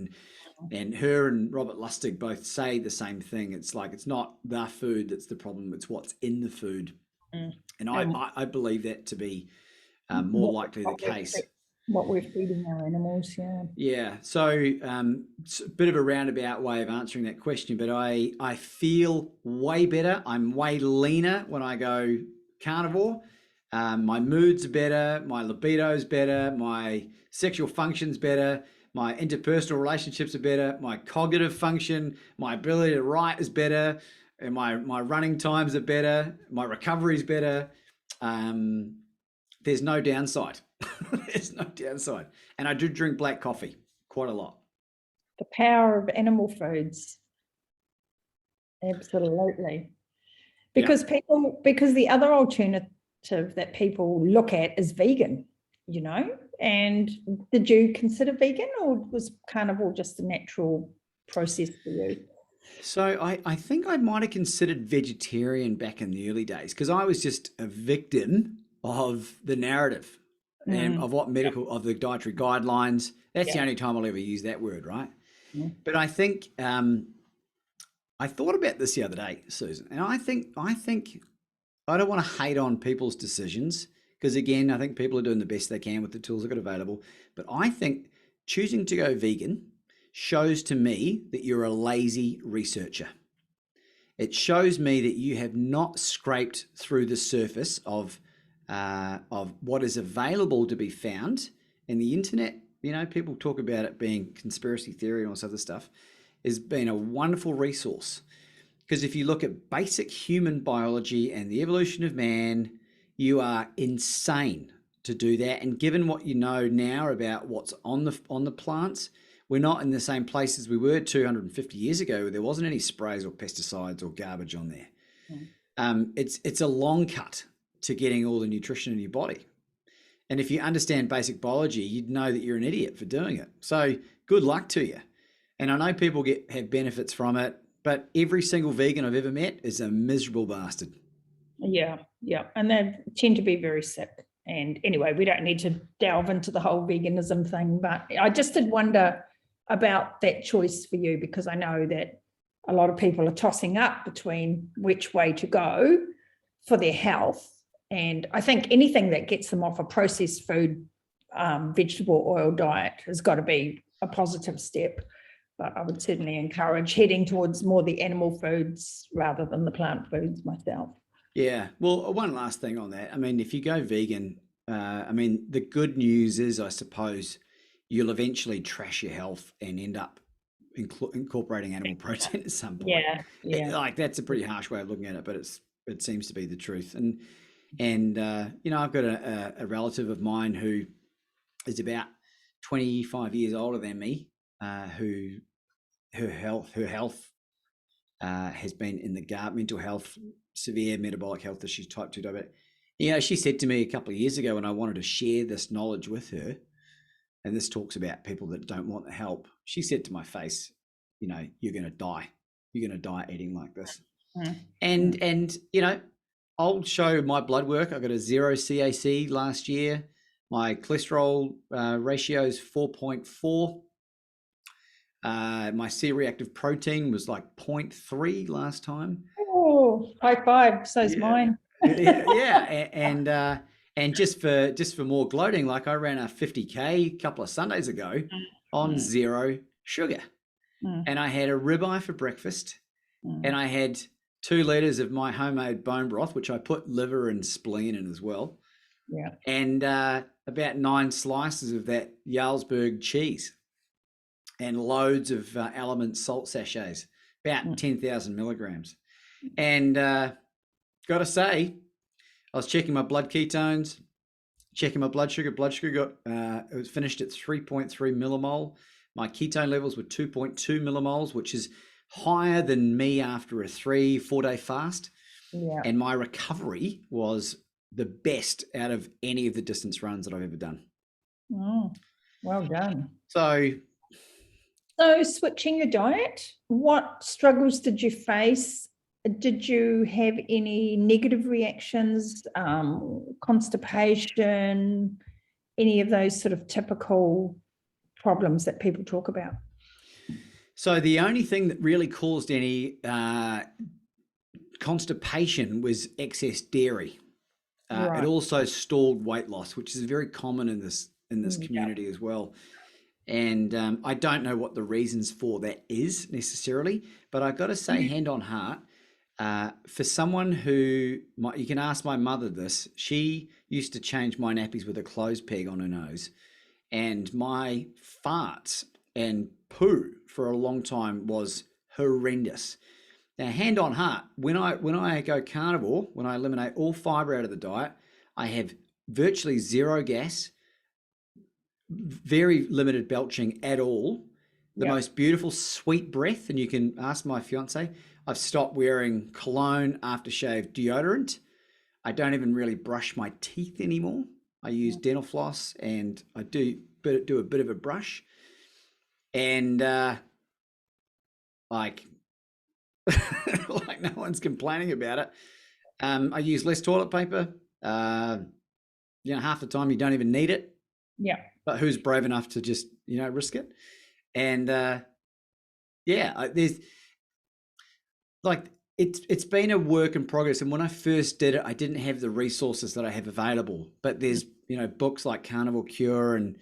And her and Robert Lustig both say the same thing. It's like, it's not the food that's the problem, it's what's in the food. And I believe that to be more likely the case.
What we're feeding our animals,
Yeah. So it's a bit of a roundabout way of answering that question, but I feel way better. I'm way leaner when I go carnivore. My mood's better, my libido's better, my sexual function's better, my interpersonal relationships are better, my cognitive function, my ability to write is better. and my running times are better, my recovery is better. There's no downside. There's no downside. And I do drink black coffee quite a lot.
The power of animal foods. Absolutely. Because because the other alternative that people look at is vegan, and did you consider vegan, or was carnivore just a natural process for you?
So I think I might have considered vegetarian back in the early days because I was just a victim of the narrative and of what of the dietary guidelines. That's the only time I'll ever use that word, right? But I think I thought about this the other day, Susan, and I think I don't want to hate on people's decisions because, again, I think people are doing the best they can with the tools they've got available. But I think choosing to go vegan shows to me that you're a lazy researcher. It shows me that you have not scraped through the surface of what is available to be found in the internet. People talk about it being conspiracy theory and all this other stuff. Has been a wonderful resource. Because if you look at basic human biology and the evolution of man, you are insane to do that. And given what you know now about what's on the plants, we're not in the same place as we were 250 years ago, where there wasn't any sprays or pesticides or garbage on there. It's a long cut to getting all the nutrition in your body. And if you understand basic biology, you'd know that you're an idiot for doing it. So good luck to you. And I know people have benefits from it, but every single vegan I've ever met is a miserable bastard.
Yeah. And they tend to be very sick. And anyway, we don't need to delve into the whole veganism thing, but I just did wonder about that choice for you, because I know that a lot of people are tossing up between which way to go for their health. And I think anything that gets them off a processed food, vegetable oil diet has got to be a positive step. But I would certainly encourage heading towards more the animal foods rather than the plant foods myself.
Yeah. Well, one last thing on that. I mean, if you go vegan, the good news is, I suppose, you'll eventually trash your health and end up incorporating animal protein at some point.
Yeah.
That's a pretty harsh way of looking at it, but it seems to be the truth. And I've got a relative of mine who is about 25 years older than me, who her health has been in the mental health, severe metabolic health issues, type 2 diabetic. She said to me a couple of years ago when I wanted to share this knowledge with her, and this talks about people that don't want the help. She said to my face, you're going to die. You're going to die eating like this. And I'll show my blood work. I got a 0 CAC last year. My cholesterol ratio is 4.4. My C-reactive protein was like 0.3 last time.
Oh, high five. So's mine.
And just for more gloating, like I ran a 50K a couple of Sundays ago on 0 sugar. And I had a ribeye for breakfast, and I had 2 liters of my homemade bone broth, which I put liver and spleen in as well.
Yeah.
And about 9 slices of that Jarlsberg cheese, and loads of Element salt sachets, about 10,000 milligrams. And got to say, I was checking my blood ketones, checking my blood sugar. Blood sugar it was finished at 3.3 millimole. My ketone levels were 2.2 millimoles, which is higher than me after a 3-4 day fast.
Yeah.
And my recovery was the best out of any of the distance runs that I've ever done.
Oh, well done.
So
switching your diet, what struggles did you face? Did you have any negative reactions, constipation, any of those sort of typical problems that people talk about?
So the only thing that really caused any constipation was excess dairy. It also stalled weight loss, which is very common in this community as well. And I don't know what the reasons for that is necessarily, but I've got to say, hand on heart, for someone who, you can ask my mother this, she used to change my nappies with a clothes peg on her nose, and my farts and poo for a long time was horrendous. Now, hand on heart, when I go carnivore, when I eliminate all fiber out of the diet, I have virtually zero gas, very limited belching at all, the most beautiful sweet breath. And you can ask my fiance, I've stopped wearing cologne, aftershave, deodorant. I don't even really brush my teeth anymore. I use dental floss, and I do a bit of a brush. And like no one's complaining about it. I use less toilet paper. Half the time you don't even need it.
Yeah.
But who's brave enough to just, risk it? And there's like, it's been a work in progress. And when I first did it, I didn't have the resources that I have available. But there's, books like Carnivore Cure and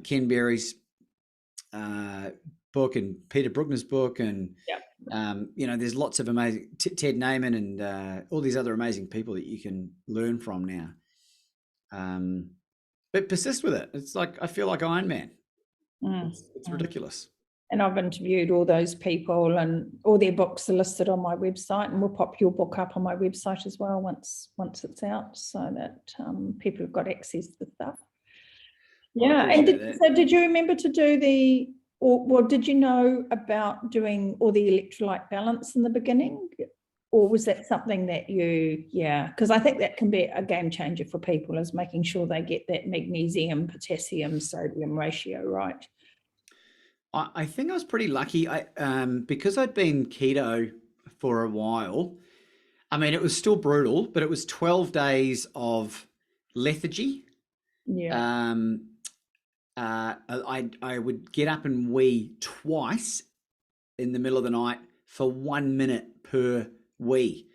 Ken Berry's book and Peter Bruckner's book. And, there's lots of amazing, Ted Naiman and all these other amazing people that you can learn from now. But persist with it. It's like, I feel like Iron Man. It's ridiculous.
And I've interviewed all those people, and all their books are listed on my website, and we'll pop your book up on my website as well once it's out, so that people have got access to the stuff. Yeah. And did you remember to do did you know about doing all the electrolyte balance in the beginning? Or was that something that because I think that can be a game changer for people, is making sure they get that magnesium, potassium, sodium ratio right.
I think I was pretty lucky. Because I'd been keto for a while. I mean, it was still brutal, but it was 12 days of lethargy.
Yeah.
I would get up and wee twice in the middle of the night for 1 minute per wee.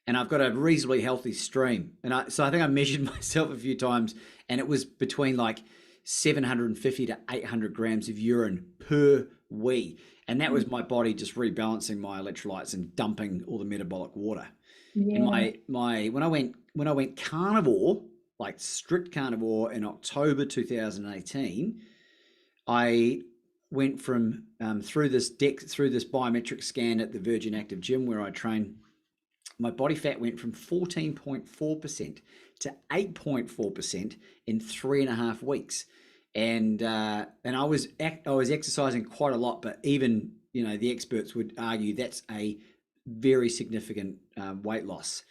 And I've got a reasonably healthy stream. And so I think I measured myself a few times, and it was between like 750 to 800 grams of urine per wee. And that was my body just rebalancing my electrolytes and dumping all the metabolic water. Yeah. And when I went carnivore, like strict carnivore, in October 2018, I went from through this biometric scan at the Virgin Active Gym where I train. My body fat went from 14.4% to 8.4% in 3.5 weeks. And I was exercising quite a lot, but even, the experts would argue that's a very significant weight loss.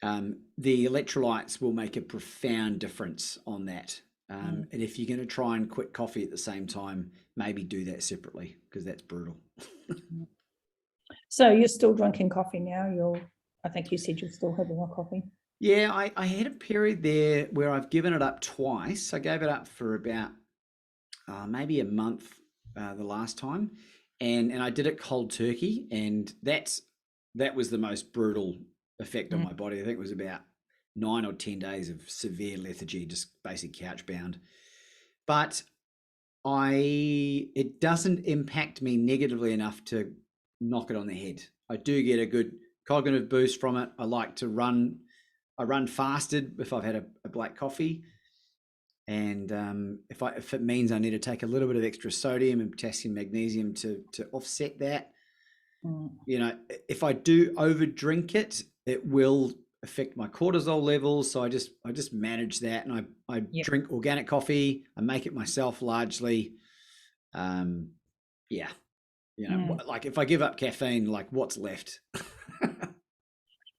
The electrolytes will make a profound difference on that. And if you're going to try and quit coffee at the same time, maybe do that separately, because that's brutal.
So you're still drinking coffee now? I think you said you're still having a coffee.
Yeah, I had a period there where I've given it up twice. I gave it up for about maybe a month the last time, and I did it cold turkey, and that was the most brutal effect on my body. I think it was about 9 or 10 days of severe lethargy, just basic couch bound. But it doesn't impact me negatively enough to knock it on the head. I do get a good cognitive boost from it. I like to run. I run fasted if I've had a black coffee. And if it means I need to take a little bit of extra sodium and potassium, magnesium to offset that, if I do over drink it, it will affect my cortisol levels. So I just manage that, and I drink organic coffee. I make it myself largely. Like if I give up caffeine, like what's left?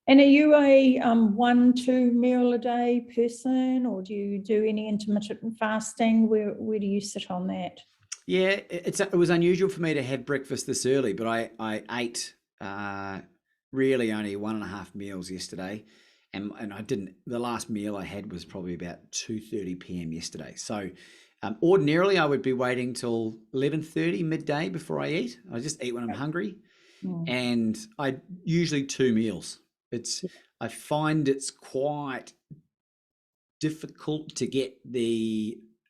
And are you a 1-2 meal a day person, or do you do any intermittent fasting? Where do you sit on that?
Yeah, it was unusual for me to have breakfast this early, but I ate really only 1.5 meals yesterday, and I didn't. The last meal I had was probably about 2:30 p.m. yesterday. So ordinarily I would be waiting till 11:30 midday before I eat. I just eat when I'm hungry, and I usually 2 meals. I find it's quite difficult to get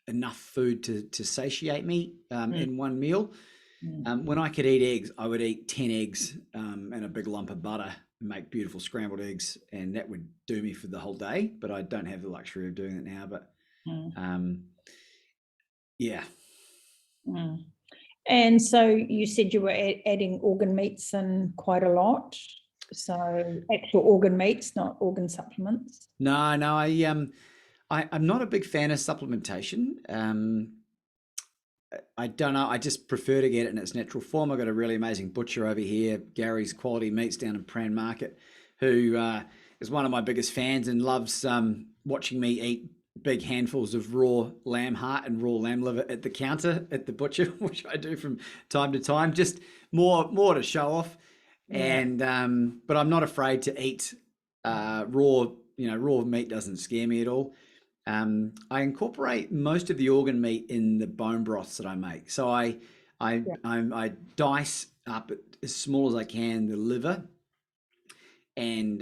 enough food to satiate me in one meal. When I could eat eggs, I would eat 10 eggs and a big lump of butter and make beautiful scrambled eggs, and that would do me for the whole day. But I don't have the luxury of doing it now. But yeah.
And so you said you were adding organ meats in quite a lot. So actual organ meats, not organ supplements.
No, I'm not a big fan of supplementation. I don't know. I just prefer to get it in its natural form. I've got a really amazing butcher over here, Gary's Quality Meats down in Pran Market, who is one of my biggest fans and loves watching me eat big handfuls of raw lamb heart and raw lamb liver at the counter at the butcher, which I do from time to time, just more to show off.
Yeah.
And but I'm not afraid to eat raw. Raw meat doesn't scare me at all. I incorporate most of the organ meat in the bone broths that I make. So I dice up as small as I can the liver, and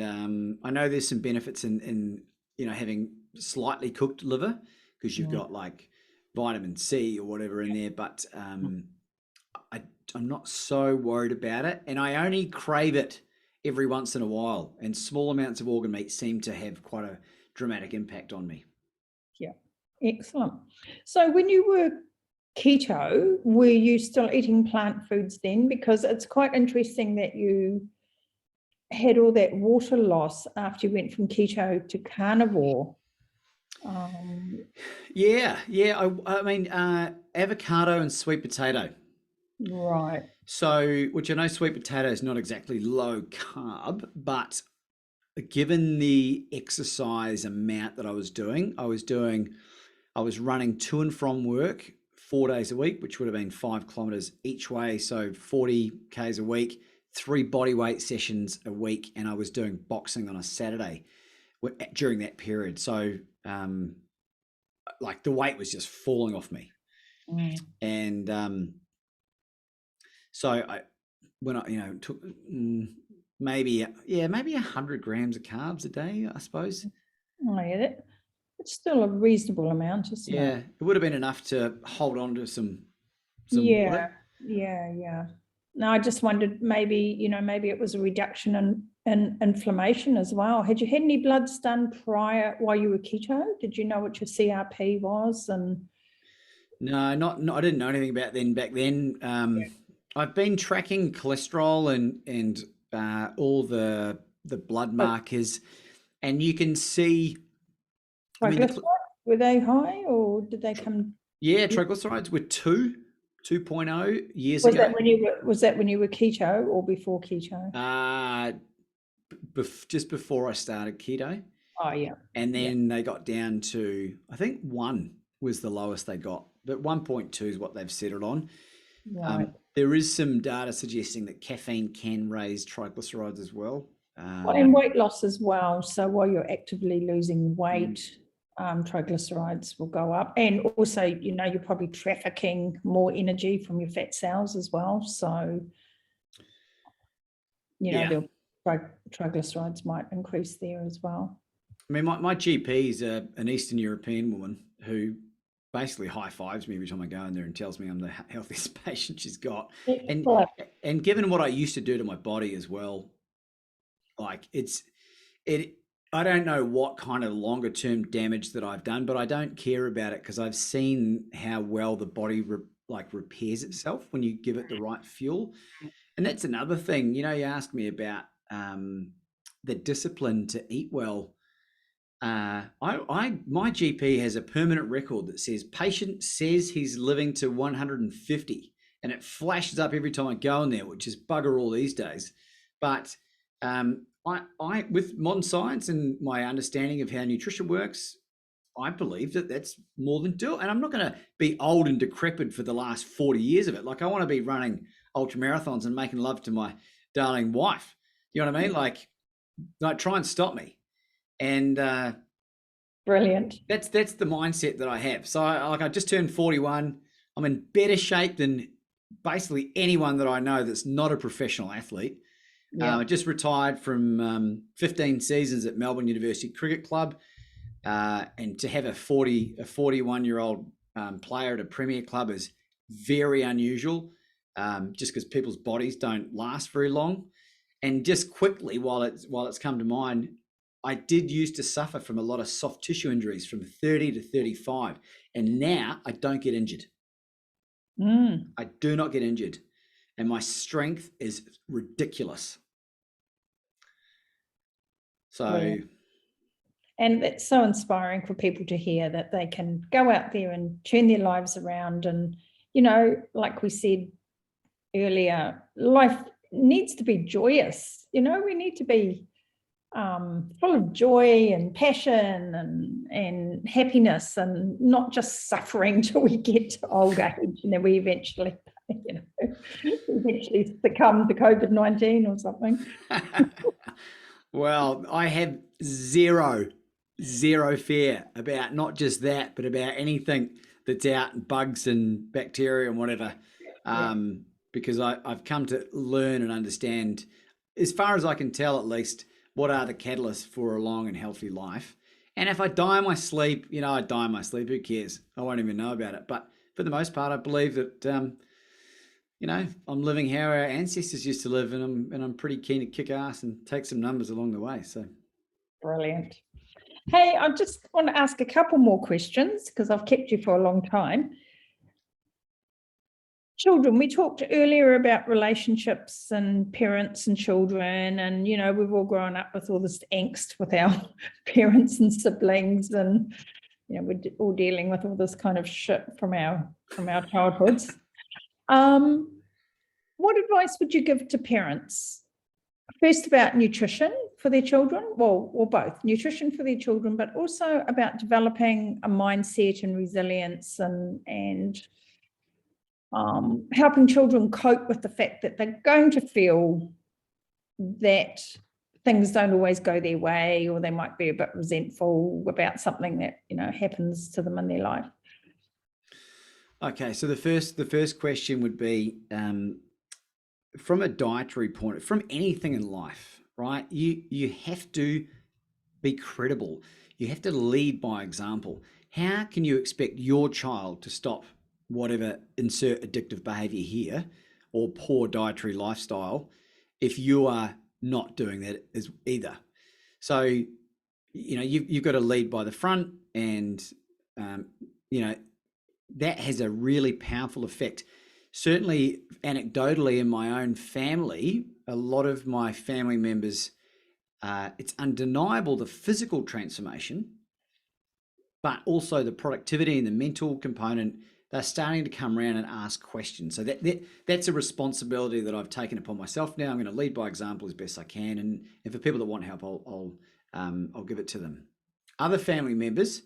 I know there's some benefits in having slightly cooked liver because you've got like vitamin C or whatever in there, but I'm not so worried about it, and I only crave it every once in a while, and small amounts of organ meat seem to have quite a dramatic impact on me.
Yeah, excellent. So when you were keto, were you still eating plant foods then? Because it's quite interesting that you had all that water loss after you went from keto to carnivore.
Yeah. I mean, avocado and sweet potato.
Right.
So, which I know sweet potato is not exactly low carb, but given the exercise amount that I was doing, I was running to and from work 4 days a week, which would have been 5 kilometers each way. So 40 Ks a week, 3 body weight sessions a week. And I was doing boxing on a Saturday during that period. So, like the weight was just falling off me. And, so when I took maybe 100 grams of carbs a day, I suppose.
Oh, yeah, it's still a reasonable amount, isn't it?
Yeah, it would have been enough to hold on to some water.
Yeah. No, I just wondered maybe it was a reduction in inflammation as well. Had you had any bloods done prior while you were keto? Did you know what your CRP was? And
no, I didn't know anything about back then. I've been tracking cholesterol and all the blood markers, and you can see.
Triglycerides, were they high or did they come?
Yeah, triglycerides were 2.0 years ago.
Was that when you were keto or before keto?
Just before I started keto.
Oh yeah.
And then they got down to, I think 1 was the lowest they got, but 1.2 is what they've settled on.
Right.
There is some data suggesting that caffeine can raise triglycerides as well.
And weight loss as well. So while you're actively losing weight, triglycerides will go up. And also, you're probably trafficking more energy from your fat cells as well. So, triglycerides might increase there as well.
I mean, my GP is an Eastern European woman who basically high fives me every time I go in there and tells me I'm the healthiest patient she's got. And given what I used to do to my body as well, like I don't know what kind of longer term damage that I've done, but I don't care about it because I've seen how well the body repairs itself when you give it the right fuel. And that's another thing, you asked me about the discipline to eat well. My GP has a permanent record that says patient says he's living to 150, and it flashes up every time I go in there, which is bugger all these days. But I with modern science and my understanding of how nutrition works, I believe that that's more than doable. And I'm not going to be old and decrepit for the last 40 years of it. Like I want to be running ultra marathons and making love to my darling wife. You know what I mean? Like try and stop me. And
brilliant.
That's the mindset that I have. So I just turned 41. I'm in better shape than basically anyone that I know that's not a professional athlete. Yeah. I just retired from 15 seasons at Melbourne University Cricket Club, and to have a 41-year-old player at a Premier club is very unusual, just because people's bodies don't last very long. And just quickly, while it's come to mind, I did used to suffer from a lot of soft tissue injuries from 30 to 35, and now I don't get injured. I do not get injured, and my strength is ridiculous. So,
Brilliant. And it's so inspiring for people to hear that they can go out there and turn their lives around. And, like we said earlier, life needs to be joyous. We need to be full of joy and passion and happiness, and not just suffering till we get to old age and then we eventually succumb to COVID-19 or something.
well, I have zero fear about not just that, but about anything that's out, bugs and bacteria and whatever. Because I've come to learn and understand, as far as I can tell at least, what are the catalysts for a long and healthy life. And if I die in my sleep, I die in my sleep, who cares? I won't even know about it. But for the most part, I believe that, I'm living how our ancestors used to live, and I'm pretty keen to kick ass and take some numbers along the way. So
brilliant. Hey, I just want to ask a couple more questions because I've kept you for a long time. Children, we talked earlier about relationships and parents and children, and we've all grown up with all this angst with our parents and siblings, and we're all dealing with all this kind of shit from our childhoods. What advice would you give to parents? First, about nutrition for their children, or both, nutrition for their children, but also about developing a mindset and resilience and helping children cope with the fact that they're going to feel that things don't always go their way, or they might be a bit resentful about something that happens to them in their life.
Okay, so the first question would be, from a dietary point, from anything in life, right? You have to be credible. You have to lead by example. How can you expect your child to stop whatever, insert addictive behavior here, or poor dietary lifestyle, if you are not doing that as either? So, you've got to lead by the front, and that has a really powerful effect. Certainly, anecdotally, in my own family, a lot of my family members, it's undeniable the physical transformation, but also the productivity and the mental component. They're starting to come around and ask questions. So that's a responsibility that I've taken upon myself now. I'm going to lead by example as best I can, and for people that want help, I'll give it to them. Other family members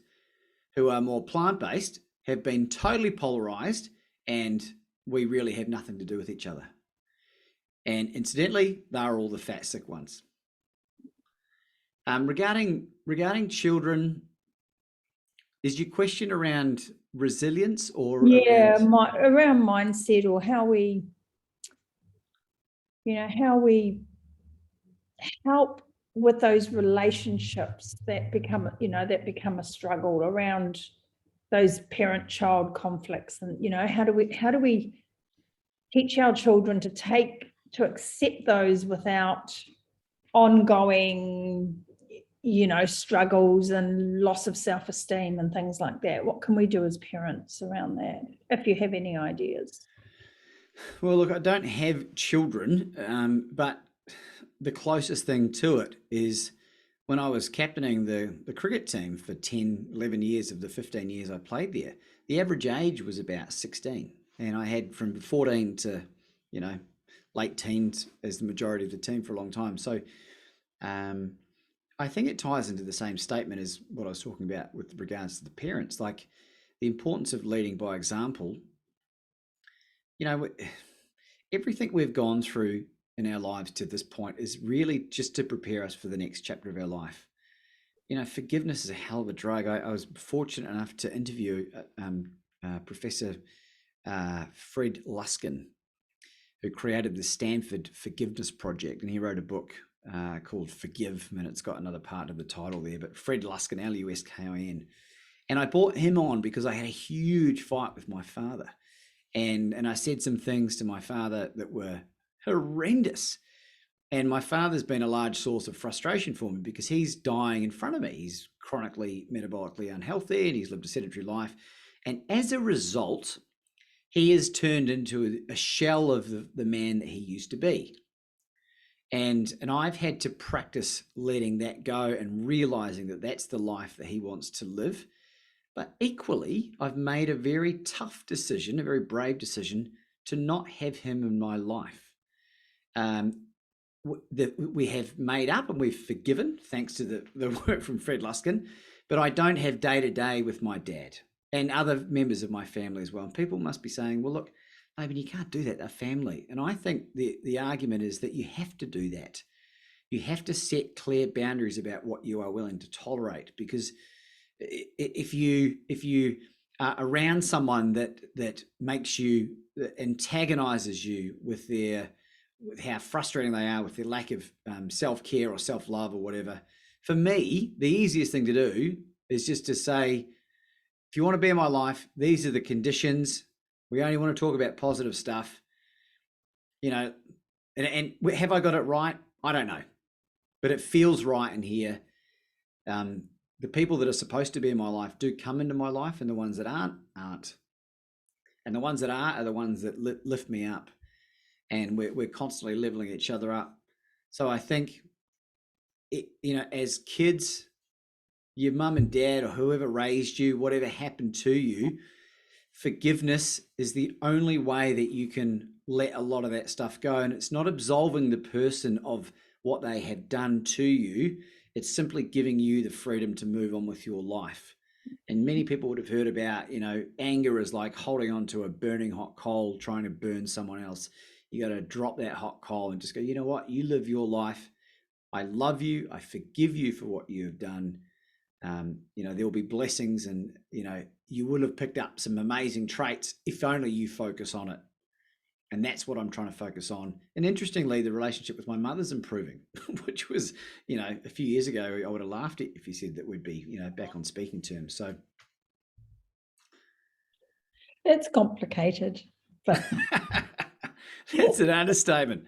who are more plant-based have been totally polarized, and we really have nothing to do with each other. And incidentally, they're all the fat, sick ones. Regarding children, is your question around resilience or
around mindset, or how we help with those relationships that become a struggle, around those parent-child conflicts, and how do we teach our children to accept those without ongoing struggles and loss of self-esteem and things like that? What can we do as parents around that, if you have any ideas?
Well, look, I don't have children, but the closest thing to it is when I was captaining the cricket team for 10, 11 years of the 15 years I played there. The average age was about 16, and I had from 14 to, late teens as the majority of the team for a long time. So I think it ties into the same statement as what I was talking about with regards to the parents, like the importance of leading by example. Everything we've gone through in our lives to this point is really just to prepare us for the next chapter of our life. Forgiveness is a hell of a drug. I was fortunate enough to interview Professor Fred Luskin, who created the Stanford Forgiveness Project, and he wrote a book called Forgive, and it's got another part of the title there, but Fred Luskin, Luskin. And I brought him on because I had a huge fight with my father. And I said some things to my father that were horrendous. And my father's been a large source of frustration for me because he's dying in front of me. He's chronically metabolically unhealthy, and he's lived a sedentary life. And as a result, he has turned into a shell of the man that he used to be. And I've had to practice letting that go and realizing that that's the life that he wants to live. But equally, I've made a very tough decision, a very brave decision, to not have him in my life. We have made up and we've forgiven, thanks to the work from Fred Luskin, but I don't have day-to-day with my dad and other members of my family as well. And people must be saying, well, look, Laban, you can't do that, they're family. And I think the argument is that you have to do that. You have to set clear boundaries about what you are willing to tolerate, because if you are around someone that makes you, that antagonizes you with how frustrating they are, with their lack of self-care or self-love or whatever, for me, the easiest thing to do is just to say, if you want to be in my life, these are the conditions. We only want to talk about positive stuff, and have I got it right? I don't know, but it feels right in here. The people that are supposed to be in my life do come into my life, and the ones that aren't. And the ones that are the ones that lift me up, and we're constantly leveling each other up. So I think, as kids, your mum and dad or whoever raised you, whatever happened to you, forgiveness is the only way that you can let a lot of that stuff go. And it's not absolving the person of what they have done to you. It's simply giving you the freedom to move on with your life. And many people would have heard about, anger is like holding on to a burning hot coal, trying to burn someone else. You got to drop that hot coal and just go, you know what? You live your life. I love you. I forgive you for what you have done. There'll be blessings, and, you will have picked up some amazing traits if only you focus on it. And that's what I'm trying to focus on. And interestingly, the relationship with my mother's improving, which was, a few years ago, I would have laughed at if you said that we'd be, back on speaking terms. So
it's complicated, but
that's an understatement.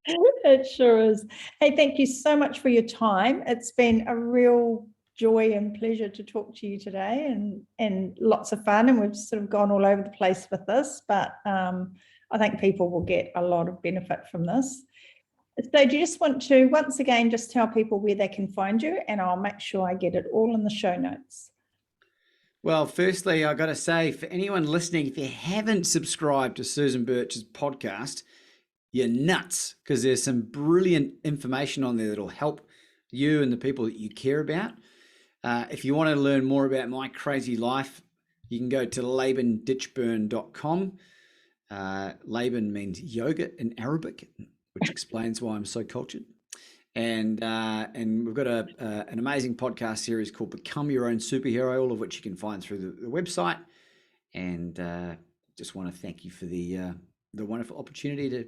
It sure is. Hey, thank you so much for your time. It's been a real joy and pleasure to talk to you today, and lots of fun. And we've sort of gone all over the place with this, but I think people will get a lot of benefit from this. So do you just want to once again just tell people where they can find you, and I'll make sure I get it all in the show notes.
Well, firstly, I got to say, for anyone listening, if you haven't subscribed to Susan Birch's podcast, you're nuts, because there's some brilliant information on there that'll help you and the people that you care about. If you want to learn more about my crazy life, you can go to labanditchburn.com. Laban means yoga in Arabic, which explains why I'm so cultured. And we've got an amazing podcast series called Become Your Own Superhero, all of which you can find through the website. And just want to thank you for the wonderful opportunity to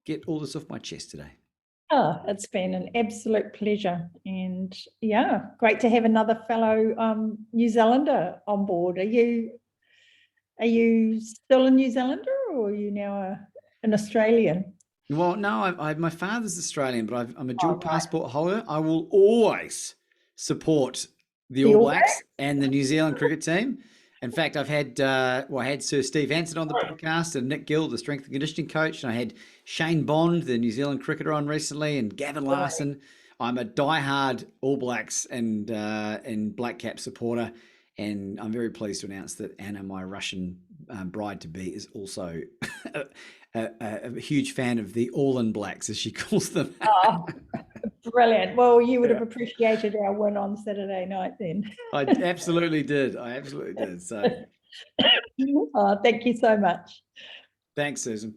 get all this off my chest today.
Oh, it's been an absolute pleasure, and yeah, great to have another fellow New Zealander on board. Are you still a New Zealander, or are you now an Australian?
Well, no, my father's Australian, but I'm a dual passport holder. I will always support the All Blacks and the New Zealand cricket team. In fact, I had Sir Steve Hansen on the podcast, and Nick Gill, the strength and conditioning coach, and I had Shane Bond, the New Zealand cricketer, on recently, and Gavin Larson. I'm a diehard All Blacks and Black Cap supporter, and I'm very pleased to announce that Anna, my Russian bride-to-be, is also a huge fan of the All-in Blacks, as she calls them.
Oh, brilliant. Well, you would have appreciated our win on Saturday night then.
I absolutely did. So
thank you so much.
Thanks, Susan.